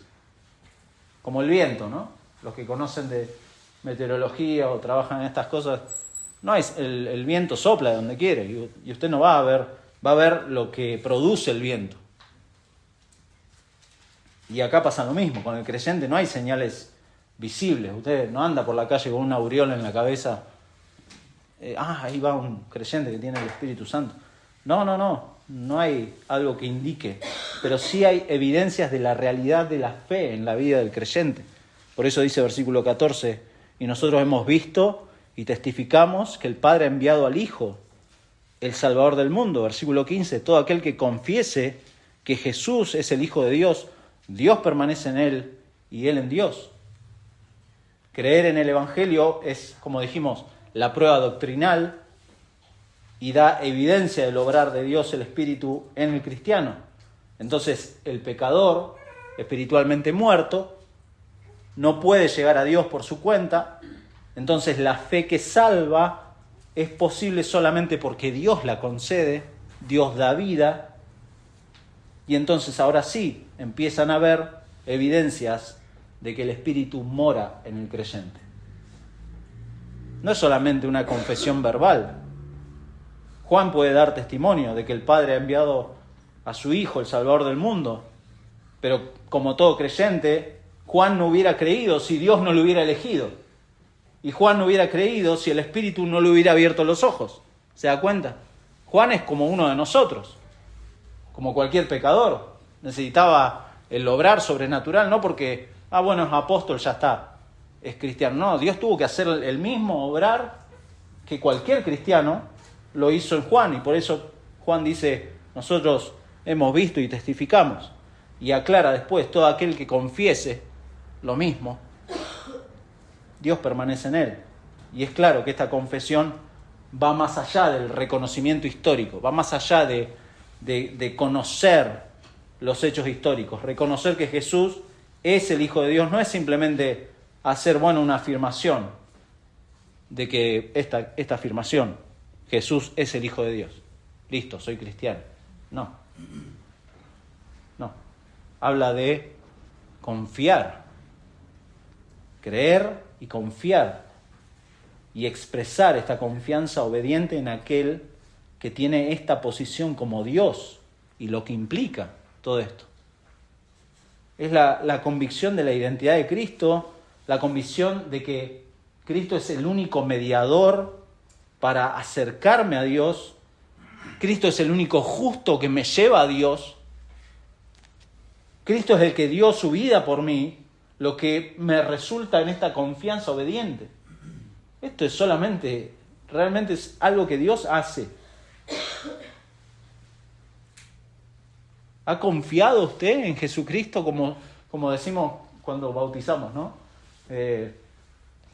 como el viento, ¿no? Los que conocen de meteorología o trabajan en estas cosas, no hay, el viento sopla de donde quiere y usted no va a ver lo que produce el viento. Y acá pasa lo mismo, con el creyente no hay señales visibles. Usted no anda por la calle con una aureola en la cabeza. Ahí va un creyente que tiene el Espíritu Santo. No hay algo que indique, pero sí hay evidencias de la realidad de la fe en la vida del creyente. Por eso dice versículo 14, y nosotros hemos visto y testificamos que el Padre ha enviado al Hijo, el Salvador del mundo. Versículo 15, todo aquel que confiese que Jesús es el Hijo de Dios, Dios permanece en él y él en Dios. Creer en el Evangelio es, como dijimos, la prueba doctrinal y da evidencia del obrar de Dios el Espíritu en el cristiano. Entonces, el pecador, espiritualmente muerto, no puede llegar a Dios por su cuenta. Entonces, la fe que salva es posible solamente porque Dios la concede, Dios da vida. Y entonces, ahora sí, empiezan a haber evidencias de que el Espíritu mora en el creyente. No es solamente una confesión verbal. Juan puede dar testimonio de que el Padre ha enviado a su Hijo, el Salvador del mundo, pero como todo creyente, Juan no hubiera creído si Dios no lo hubiera elegido, y Juan no hubiera creído si el Espíritu no le hubiera abierto los ojos. ¿Se da cuenta? Juan es como uno de nosotros, como cualquier pecador. Necesitaba el obrar sobrenatural, no porque, es apóstol, ya está, es cristiano. No, Dios tuvo que hacer el mismo obrar que cualquier cristiano lo hizo en Juan, y por eso Juan dice, nosotros hemos visto y testificamos, y aclara después, todo aquel que confiese lo mismo, Dios permanece en él. Y es claro que esta confesión va más allá del reconocimiento histórico, va más allá de conocer los hechos históricos. Reconocer que Jesús es el Hijo de Dios no es simplemente hacer, una afirmación de que esta afirmación, Jesús es el Hijo de Dios. Listo, soy cristiano. No. Habla de confiar, creer y confiar y expresar esta confianza obediente en aquel que tiene esta posición como Dios y lo que implica todo esto. Es la convicción de la identidad de Cristo, la convicción de que Cristo es el único mediador para acercarme a Dios. Cristo es el único justo que me lleva a Dios. Cristo es el que dio su vida por mí, lo que me resulta en esta confianza obediente. Esto es realmente es algo que Dios hace. ¿Ha confiado usted en Jesucristo como decimos cuando bautizamos, ¿no? Que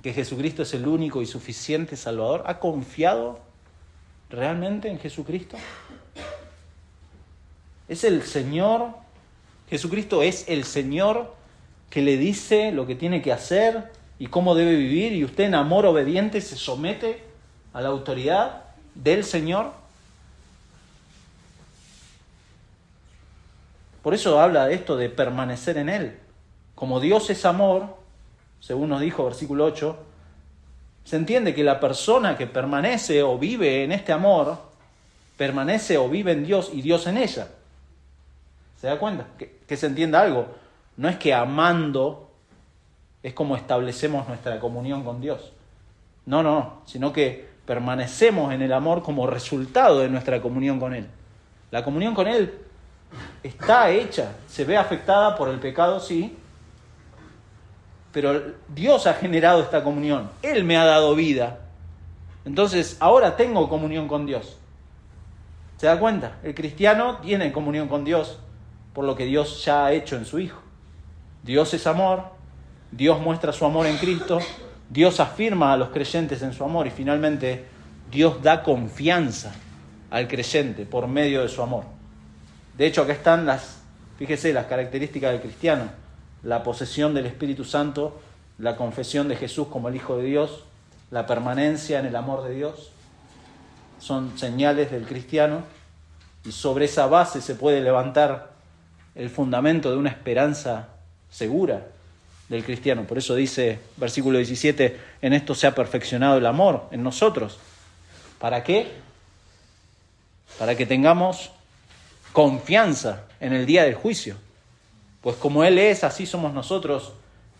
Jesucristo es el único y suficiente Salvador. ¿Ha confiado realmente en Jesucristo? ¿Es el Señor? Jesucristo es el Señor que le dice lo que tiene que hacer y cómo debe vivir, y usted en amor obediente se somete a la autoridad del Señor. Por eso habla de esto de permanecer en Él. Como Dios es amor, según nos dijo versículo 8, se entiende que la persona que permanece o vive en este amor, permanece o vive en Dios y Dios en ella. ¿Se da cuenta? Que se entienda algo. No es que amando es como establecemos nuestra comunión con Dios. No, sino que permanecemos en el amor como resultado de nuestra comunión con Él. La comunión con Él está hecha, se ve afectada por el pecado, sí, pero Dios ha generado esta comunión. Él me ha dado vida. Entonces, ahora tengo comunión con Dios. ¿Se da cuenta? El cristiano tiene comunión con Dios por lo que Dios ya ha hecho en su Hijo. Dios es amor, Dios muestra su amor en Cristo, Dios afirma a los creyentes en su amor y finalmente Dios da confianza al creyente por medio de su amor. De hecho, acá están fíjese, las características del cristiano: la posesión del Espíritu Santo, la confesión de Jesús como el Hijo de Dios, la permanencia en el amor de Dios. Son señales del cristiano y sobre esa base se puede levantar el fundamento de una esperanza segura del cristiano. Por eso dice, versículo 17, en esto se ha perfeccionado el amor en nosotros. ¿Para qué? Para que tengamos confianza en el día del juicio. Pues como Él es, así somos nosotros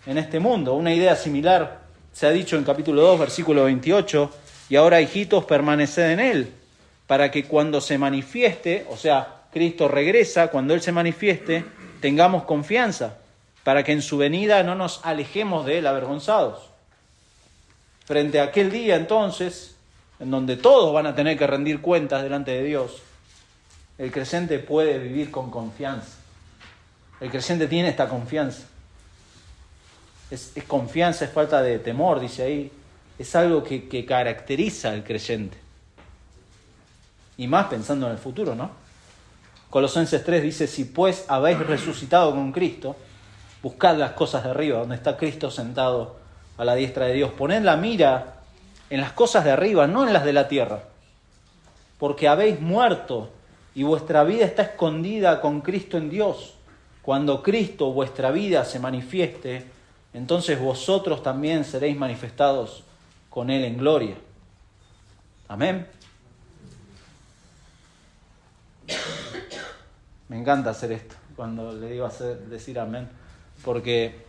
en este mundo. Una idea similar se ha dicho en capítulo 2, versículo 28, y ahora, hijitos, permaneced en Él, para que cuando se manifieste, o sea, Cristo regresa, cuando Él se manifieste, tengamos confianza, para que en su venida no nos alejemos de Él avergonzados. Frente a aquel día, entonces, en donde todos van a tener que rendir cuentas delante de Dios, el creyente puede vivir con confianza. El creyente tiene esta confianza. Es confianza, es falta de temor, dice ahí. Es algo que caracteriza al creyente. Y más pensando en el futuro, ¿no? Colosenses 3 dice, si pues habéis resucitado con Cristo, buscad las cosas de arriba, donde está Cristo sentado a la diestra de Dios. Poned la mira en las cosas de arriba, no en las de la tierra. Porque habéis muerto y vuestra vida está escondida con Cristo en Dios. Cuando Cristo, vuestra vida, se manifieste, entonces vosotros también seréis manifestados con Él en gloria. Amén. Me encanta hacer esto, cuando le digo decir amén, porque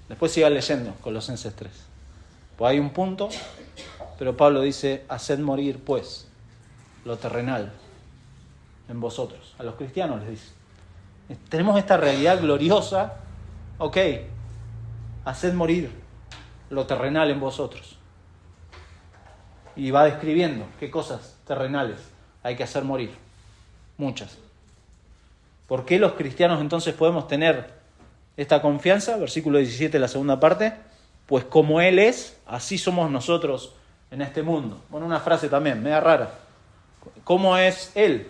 después siga leyendo Colosenses 3. Pues hay un punto, pero Pablo dice, haced morir pues lo terrenal en vosotros. A los cristianos les dice. Tenemos esta realidad gloriosa, ok, haced morir lo terrenal en vosotros. Y va describiendo qué cosas terrenales hay que hacer morir. Muchas. ¿Por qué los cristianos entonces podemos tener esta confianza? Versículo 17, la segunda parte. Pues como Él es, así somos nosotros en este mundo. Bueno, una frase también, media rara. ¿Cómo es Él?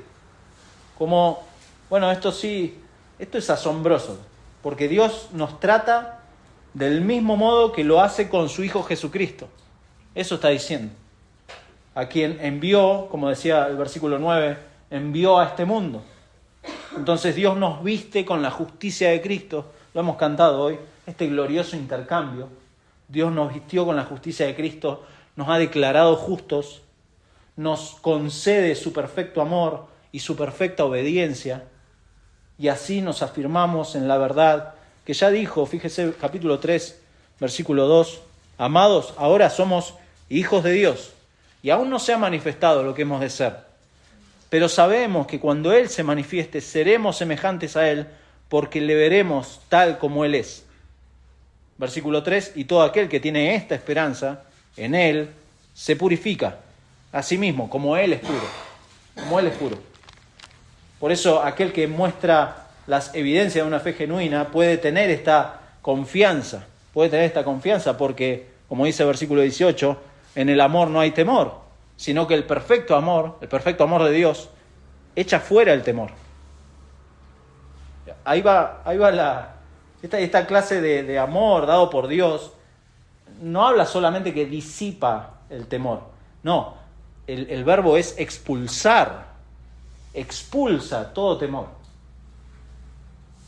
¿Cómo? Bueno, esto es asombroso. Porque Dios nos trata del mismo modo que lo hace con su Hijo Jesucristo. Eso está diciendo. A quien envió, como decía el versículo 9, envió a este mundo. Entonces Dios nos viste con la justicia de Cristo. Lo hemos cantado hoy, este glorioso intercambio. Dios nos vistió con la justicia de Cristo, nos ha declarado justos, nos concede su perfecto amor y su perfecta obediencia. Y así nos afirmamos en la verdad que ya dijo, fíjese, capítulo 3, versículo 2, amados, ahora somos hijos de Dios. Y aún no se ha manifestado lo que hemos de ser. Pero sabemos que cuando Él se manifieste, seremos semejantes a Él, porque le veremos tal como Él es. Versículo 3, y todo aquel que tiene esta esperanza en Él, se purifica a sí mismo, como Él es puro. Como Él es puro. Por eso, aquel que muestra las evidencias de una fe genuina puede tener esta confianza. Puede tener esta confianza porque, como dice el versículo 18, en el amor no hay temor, sino que el perfecto amor de Dios, echa fuera el temor. Ahí va esta clase de amor dado por Dios, no habla solamente que disipa el temor. No, el verbo es expulsar, expulsa todo temor.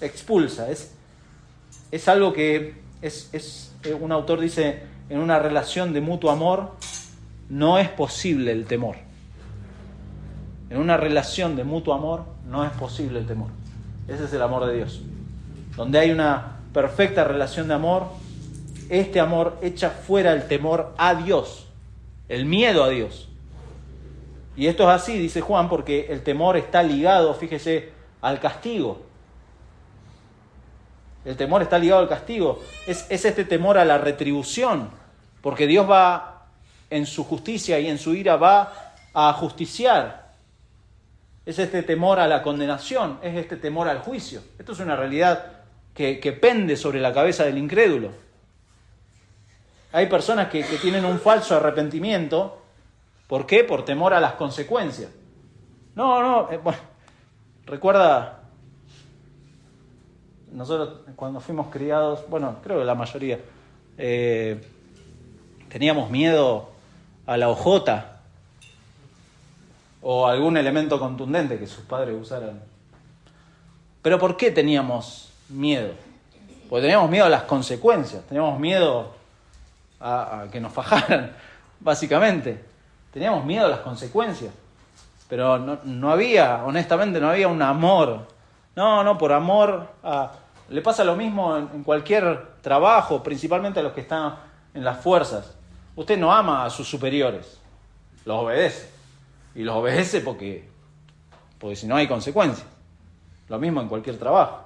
Expulsa, es algo que un autor dice, en una relación de mutuo amor, no es posible el temor. En una relación de mutuo amor, no es posible el temor. Ese es el amor de Dios. Donde hay una perfecta relación de amor, este amor echa fuera el temor a Dios, el miedo a Dios. Y esto es así, dice Juan, porque el temor está ligado, fíjese, al castigo. El temor está ligado al castigo. Es este temor a la retribución, porque Dios va, en su justicia y en su ira, va a justiciar. es este temor a la condenación, es este temor al juicio. Esto es una realidad que pende sobre la cabeza del incrédulo. Hay personas que tienen un falso arrepentimiento. ¿Por qué? Por temor a las consecuencias. Bueno, recuerda, nosotros cuando fuimos criados, bueno, creo que la mayoría, teníamos miedo a la hojota o algún elemento contundente que sus padres usaran. ¿Pero por qué teníamos miedo? Porque teníamos miedo a las consecuencias, teníamos miedo a que nos fajaran, básicamente. Teníamos miedo a las consecuencias. Pero no había, honestamente, no había un amor. No, por amor le pasa lo mismo en cualquier trabajo, principalmente a los que están en las fuerzas. Usted no ama a sus superiores, los obedece. Y los obedece porque si no hay consecuencias. Lo mismo en cualquier trabajo.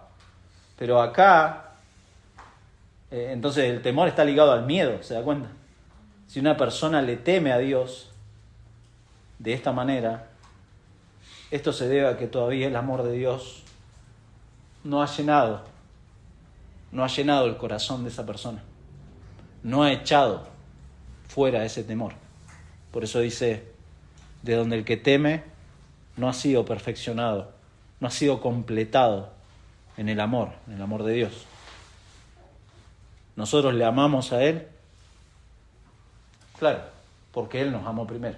Pero acá, entonces el temor está ligado al miedo, ¿se da cuenta? Si una persona le teme a Dios de esta manera, esto se debe a que todavía el amor de Dios no ha llenado el corazón de esa persona. No ha echado fuera ese temor. Por eso dice, de donde el que teme no ha sido perfeccionado, no ha sido completado en el amor de Dios. Nosotros le amamos a Él, claro, porque Él nos amó primero.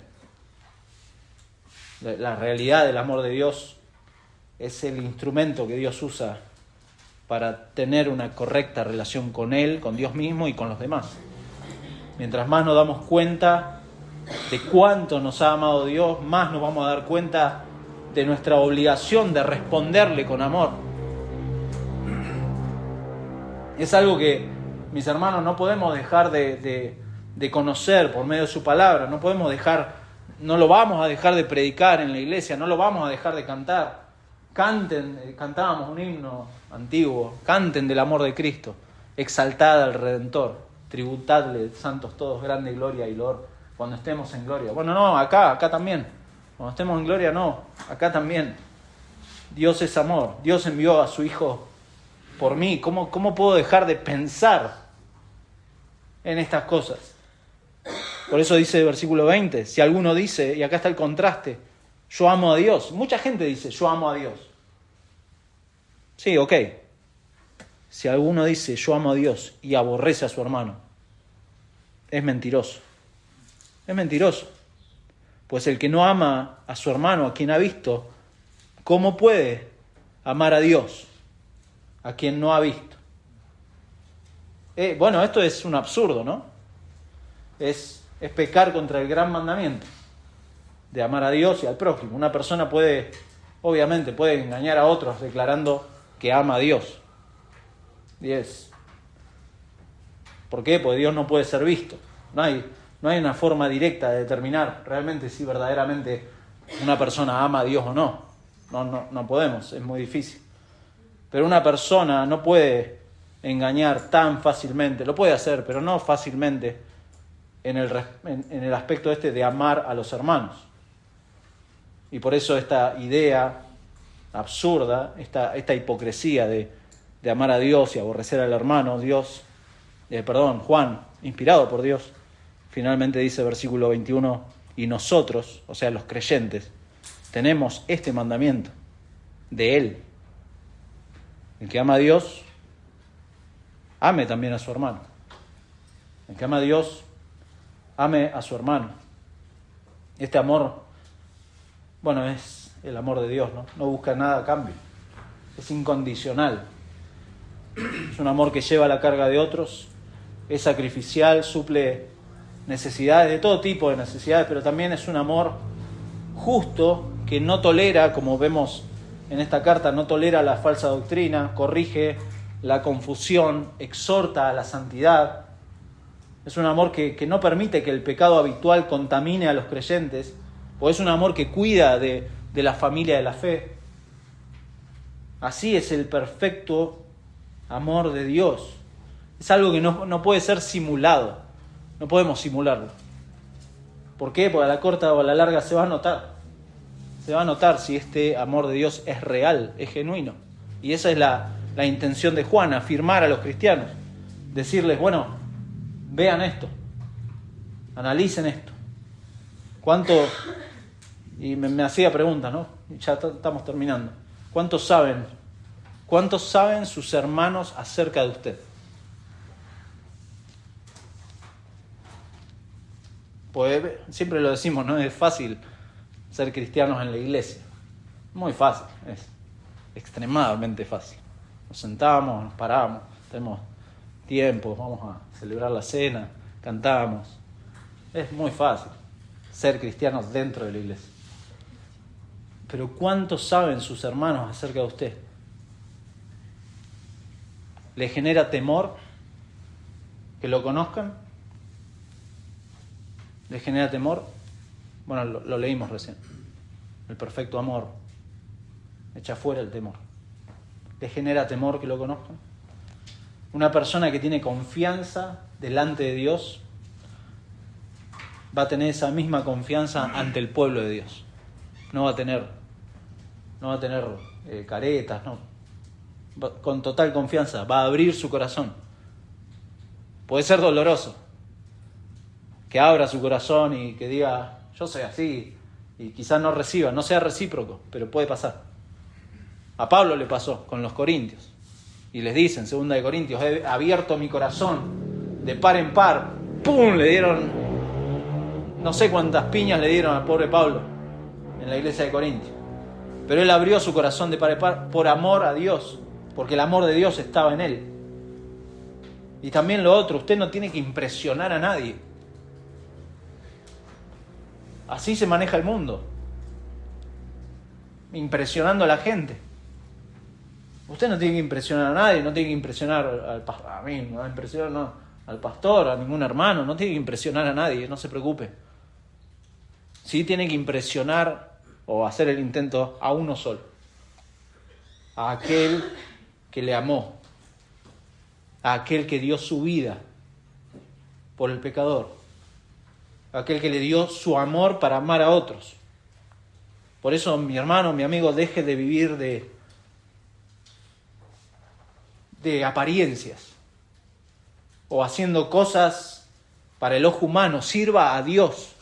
La realidad del amor de Dios es el instrumento que Dios usa para tener una correcta relación con Él, con Dios mismo y con los demás. Mientras más nos damos cuenta de cuánto nos ha amado Dios, más nos vamos a dar cuenta de nuestra obligación de responderle con amor. Es algo que, mis hermanos, no podemos dejar de conocer por medio de su palabra, no lo vamos a dejar de predicar en la iglesia, no lo vamos a dejar de cantar. Cantábamos un himno antiguo, canten del amor de Cristo, exaltad al Redentor, tributadle, santos todos, grande gloria y loor, cuando estemos en gloria. Bueno, no, acá también, cuando estemos en gloria no, acá también. Dios es amor, Dios envió a su Hijo por mí. ¿Cómo puedo dejar de pensar en estas cosas? Por eso dice el versículo 20, si alguno dice, y acá está el contraste, yo amo a Dios. Mucha gente dice, yo amo a Dios. Sí, ok. Si alguno dice, yo amo a Dios y aborrece a su hermano, es mentiroso. Es mentiroso. Pues el que no ama a su hermano, a quien ha visto, ¿cómo puede amar a Dios, a quien no ha visto? Bueno, esto es un absurdo, ¿no? Es pecar contra el gran mandamiento de amar a Dios y al prójimo. Una persona obviamente puede engañar a otros declarando que ama a Dios. ¿Por qué? Porque Dios no puede ser visto. No hay una forma directa de determinar realmente si verdaderamente una persona ama a Dios o no. No podemos, es muy difícil. Pero una persona no puede engañar tan fácilmente, lo puede hacer, pero no fácilmente en el aspecto de amar a los hermanos. Y por eso esta idea absurda, esta hipocresía de amar a Dios y aborrecer al hermano, Juan, inspirado por Dios, finalmente dice versículo 21, y nosotros, o sea, los creyentes, tenemos este mandamiento de Él. El que ama a Dios, ame también a su hermano. El que ama a Dios, ame a su hermano. Este amor, es el amor de Dios, ¿no? No busca nada a cambio. Es incondicional. Es un amor que lleva la carga de otros, es sacrificial, suple necesidades, de todo tipo de necesidades, pero también es un amor justo que no tolera, como vemos en esta carta, no tolera la falsa doctrina, corrige la confusión, exhorta a la santidad. Es un amor que no permite que el pecado habitual contamine a los creyentes, o es un amor que cuida de la familia de la fe. Así es el perfecto amor de Dios. Es algo que no puede ser simulado. No podemos simularlo. ¿Por qué? Porque a la corta o a la larga se va a notar. se va a notar si este amor de Dios es real, es genuino. Y esa es la intención de Juan, afirmar a los cristianos, decirles, bueno, vean esto, analicen esto. ¿Cuánto? Y me hacía preguntas, ¿no? Ya estamos terminando. ¿Cuántos saben sus hermanos acerca de usted? Pues siempre lo decimos, no es fácil ser cristianos en la iglesia. Muy fácil, es extremadamente fácil. Nos sentamos, nos paramos, tenemos tiempo, vamos a celebrar la cena, cantamos. Es muy fácil ser cristianos dentro de la iglesia. Pero ¿cuántos saben sus hermanos acerca de usted? ¿Le genera temor que lo conozcan? ¿Le genera temor? Bueno, lo leímos recién. El perfecto amor echa fuera el temor. ¿Le genera temor que lo conozcan? Una persona que tiene confianza delante de Dios va a tener esa misma confianza ante el pueblo de Dios. No va a tener caretas, no. Con total confianza va a abrir su corazón. Puede ser doloroso que abra su corazón y que diga, yo soy así, y quizás no reciba, no sea recíproco, pero puede pasar. A Pablo le pasó con los corintios, y les dice en 2 de Corintios, he abierto mi corazón de par en par, ¡pum! Le dieron, no sé cuántas piñas le dieron al pobre Pablo en la iglesia de Corintios, pero él abrió su corazón de par en par por amor a Dios, porque el amor de Dios estaba en él. Y también lo otro, usted no tiene que impresionar a nadie. Así se maneja el mundo, impresionando a la gente. Usted no tiene que impresionar a nadie, no tiene que impresionar a mí, no impresionar no, al pastor, a ningún hermano, no tiene que impresionar a nadie, no se preocupe. Sí tiene que impresionar o hacer el intento a uno solo, a aquel que le amó, a aquel que dio su vida por el pecador, a aquel que le dio su amor para amar a otros. Por eso, mi hermano, mi amigo, deje de vivir de apariencias o haciendo cosas para el ojo humano. Sirva a Dios,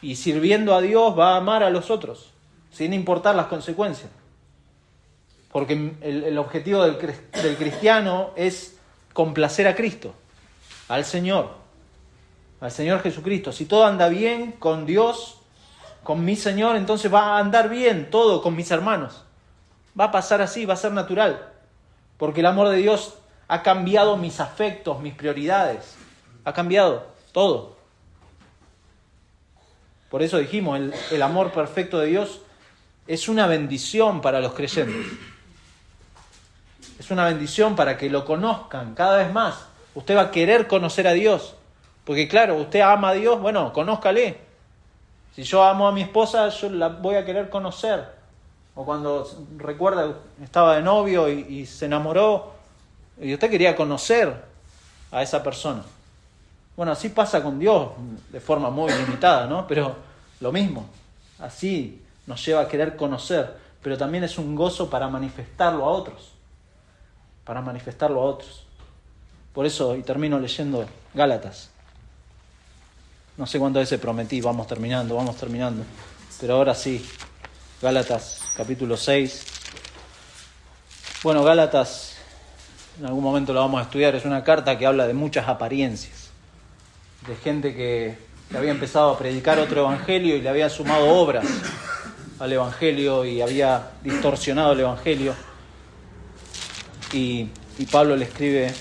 y sirviendo a Dios va a amar a los otros sin importar las consecuencias, porque el objetivo del cristiano es complacer a Cristo, al Señor Jesucristo. Si todo anda bien con Dios, con mi Señor, entonces va a andar bien todo con mis hermanos. Va a pasar así, va a ser natural. Porque el amor de Dios ha cambiado mis afectos, mis prioridades. Ha cambiado todo. Por eso dijimos, el amor perfecto de Dios es una bendición para los creyentes. Es una bendición para que lo conozcan cada vez más. Usted va a querer conocer a Dios. Porque claro, usted ama a Dios, bueno, conózcale. Si yo amo a mi esposa, yo la voy a querer conocer. O cuando, recuerda, estaba de novio y se enamoró, y usted quería conocer a esa persona. Bueno, así pasa con Dios, de forma muy limitada, ¿no? Pero lo mismo, así nos lleva a querer conocer, pero también es un gozo para manifestarlo a otros. Para manifestarlo a otros. Por eso, y termino leyendo Gálatas. No sé cuántas veces prometí, vamos terminando, pero ahora sí, Gálatas capítulo 6. Bueno, Gálatas, en algún momento lo vamos a estudiar, es una carta que habla de muchas apariencias, de gente que había empezado a predicar otro evangelio y le había sumado obras al evangelio y había distorsionado el evangelio. Y Pablo le escribe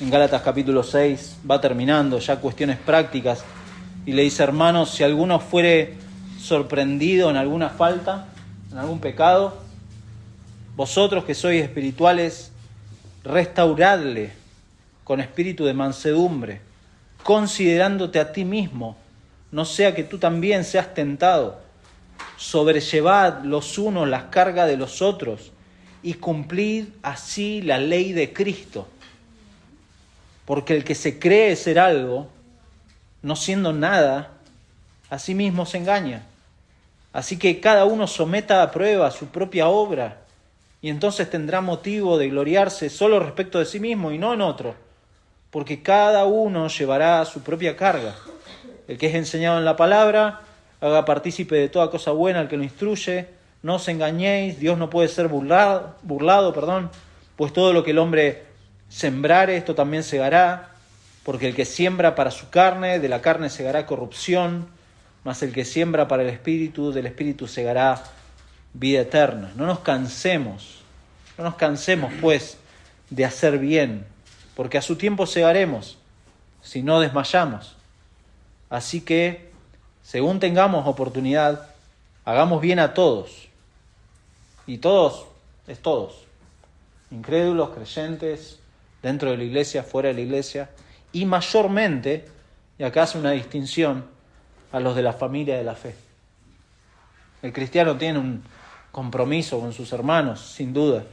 en Gálatas capítulo 6, va terminando ya cuestiones prácticas, y le dice: hermanos, si alguno fuere sorprendido en alguna falta, en algún pecado, vosotros que sois espirituales, restauradle con espíritu de mansedumbre, considerándote a ti mismo, no sea que tú también seas tentado. Sobrellevad los unos las cargas de los otros y cumplid así la ley de Cristo. Porque el que se cree ser algo, no siendo nada, a sí mismo se engaña. Así que cada uno someta a prueba su propia obra y entonces tendrá motivo de gloriarse solo respecto de sí mismo y no en otro, porque cada uno llevará su propia carga. El que es enseñado en la palabra, haga partícipe de toda cosa buena al que lo instruye. No os engañéis, Dios no puede ser burlado, pues todo lo que el hombre sembrare, esto también segará, porque el que siembra para su carne, de la carne segará corrupción, mas el que siembra para el Espíritu, del Espíritu segará vida eterna. No nos cansemos pues de hacer bien, porque a su tiempo segaremos, si no desmayamos. Así que, según tengamos oportunidad, hagamos bien a todos. Y todos es todos. Incrédulos, creyentes, dentro de la iglesia, fuera de la iglesia. Y mayormente, y acá hace una distinción, a los de la familia de la fe. El cristiano tiene un compromiso con sus hermanos, sin duda.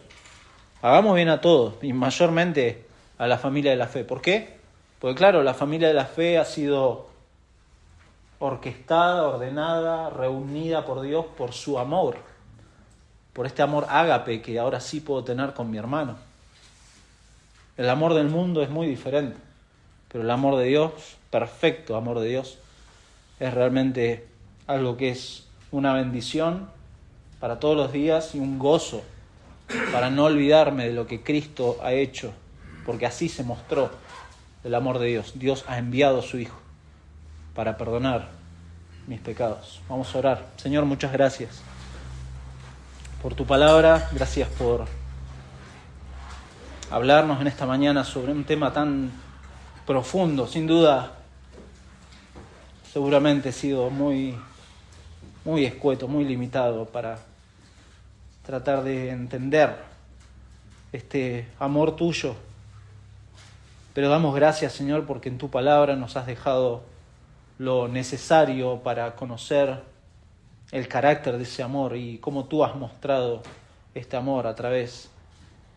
Hagamos bien a todos, y mayormente a la familia de la fe. ¿Por qué? Porque claro, la familia de la fe ha sido orquestada, ordenada, reunida por Dios por su amor, por este amor ágape que ahora sí puedo tener con mi hermano. El amor del mundo es muy diferente, pero el amor de Dios, perfecto amor de Dios, es realmente algo que es una bendición para todos los días y un gozo para no olvidarme de lo que Cristo ha hecho, porque así se mostró el amor de Dios. Dios ha enviado a su Hijo para perdonar mis pecados. Vamos a orar. Señor, muchas gracias por tu palabra, gracias por hablarnos en esta mañana sobre un tema tan profundo. Sin duda, seguramente he sido muy escueto, muy limitado para tratar de entender este amor tuyo. Pero damos gracias, Señor, porque en tu palabra nos has dejado lo necesario para conocer el carácter de ese amor y cómo tú has mostrado este amor a través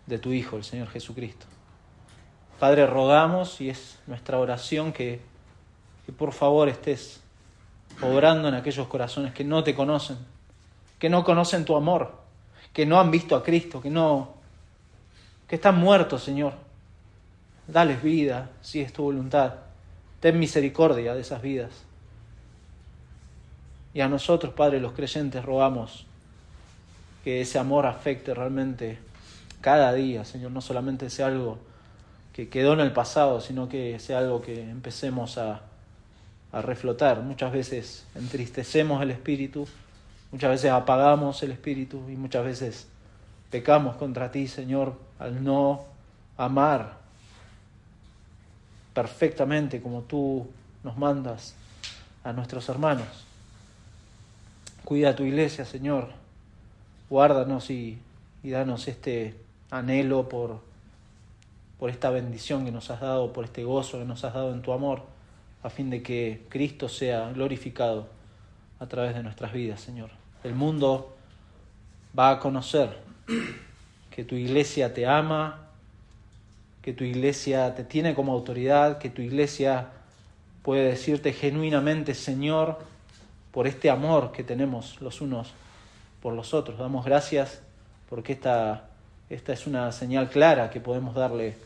de tu Hijo, el Señor Jesucristo. Padre, rogamos, y es nuestra oración, que por favor estés obrando en aquellos corazones que no te conocen, que no conocen tu amor, que no han visto a Cristo, que están muertos, Señor. Dales vida, si es tu voluntad. Ten misericordia de esas vidas. Y a nosotros, Padre, los creyentes, rogamos que ese amor afecte realmente cada día, Señor. No solamente sea algo que quedó en el pasado, sino que sea algo que empecemos a reflotar. Muchas veces entristecemos el espíritu, muchas veces apagamos el espíritu y muchas veces pecamos contra ti, Señor, al no amar perfectamente como tú nos mandas a nuestros hermanos. Cuida a tu iglesia, Señor. Guárdanos y danos este anhelo por esta bendición que nos has dado, por este gozo que nos has dado en tu amor, a fin de que Cristo sea glorificado a través de nuestras vidas, Señor. El mundo va a conocer que tu iglesia te ama, que tu iglesia te tiene como autoridad, que tu iglesia puede decirte genuinamente, Señor, por este amor que tenemos los unos por los otros. Damos gracias porque esta es una señal clara que podemos darle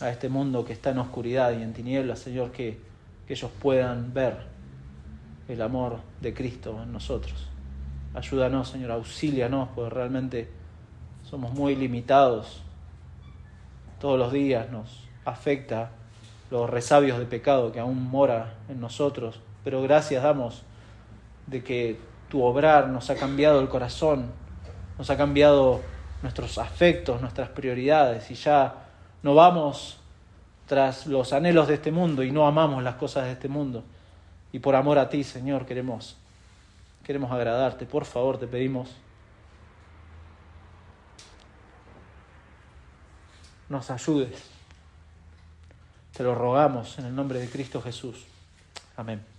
a este mundo que está en oscuridad y en tinieblas, Señor, que ellos puedan ver el amor de Cristo en nosotros. Ayúdanos, Señor, auxílianos, porque realmente somos muy limitados. Todos los días nos afecta los resabios de pecado que aún mora en nosotros, pero gracias damos de que tu obrar nos ha cambiado el corazón, nos ha cambiado nuestros afectos, nuestras prioridades, y ya no vamos tras los anhelos de este mundo y no amamos las cosas de este mundo. Y por amor a ti, Señor, queremos agradarte. Por favor, te pedimos, nos ayudes. Te lo rogamos en el nombre de Cristo Jesús. Amén.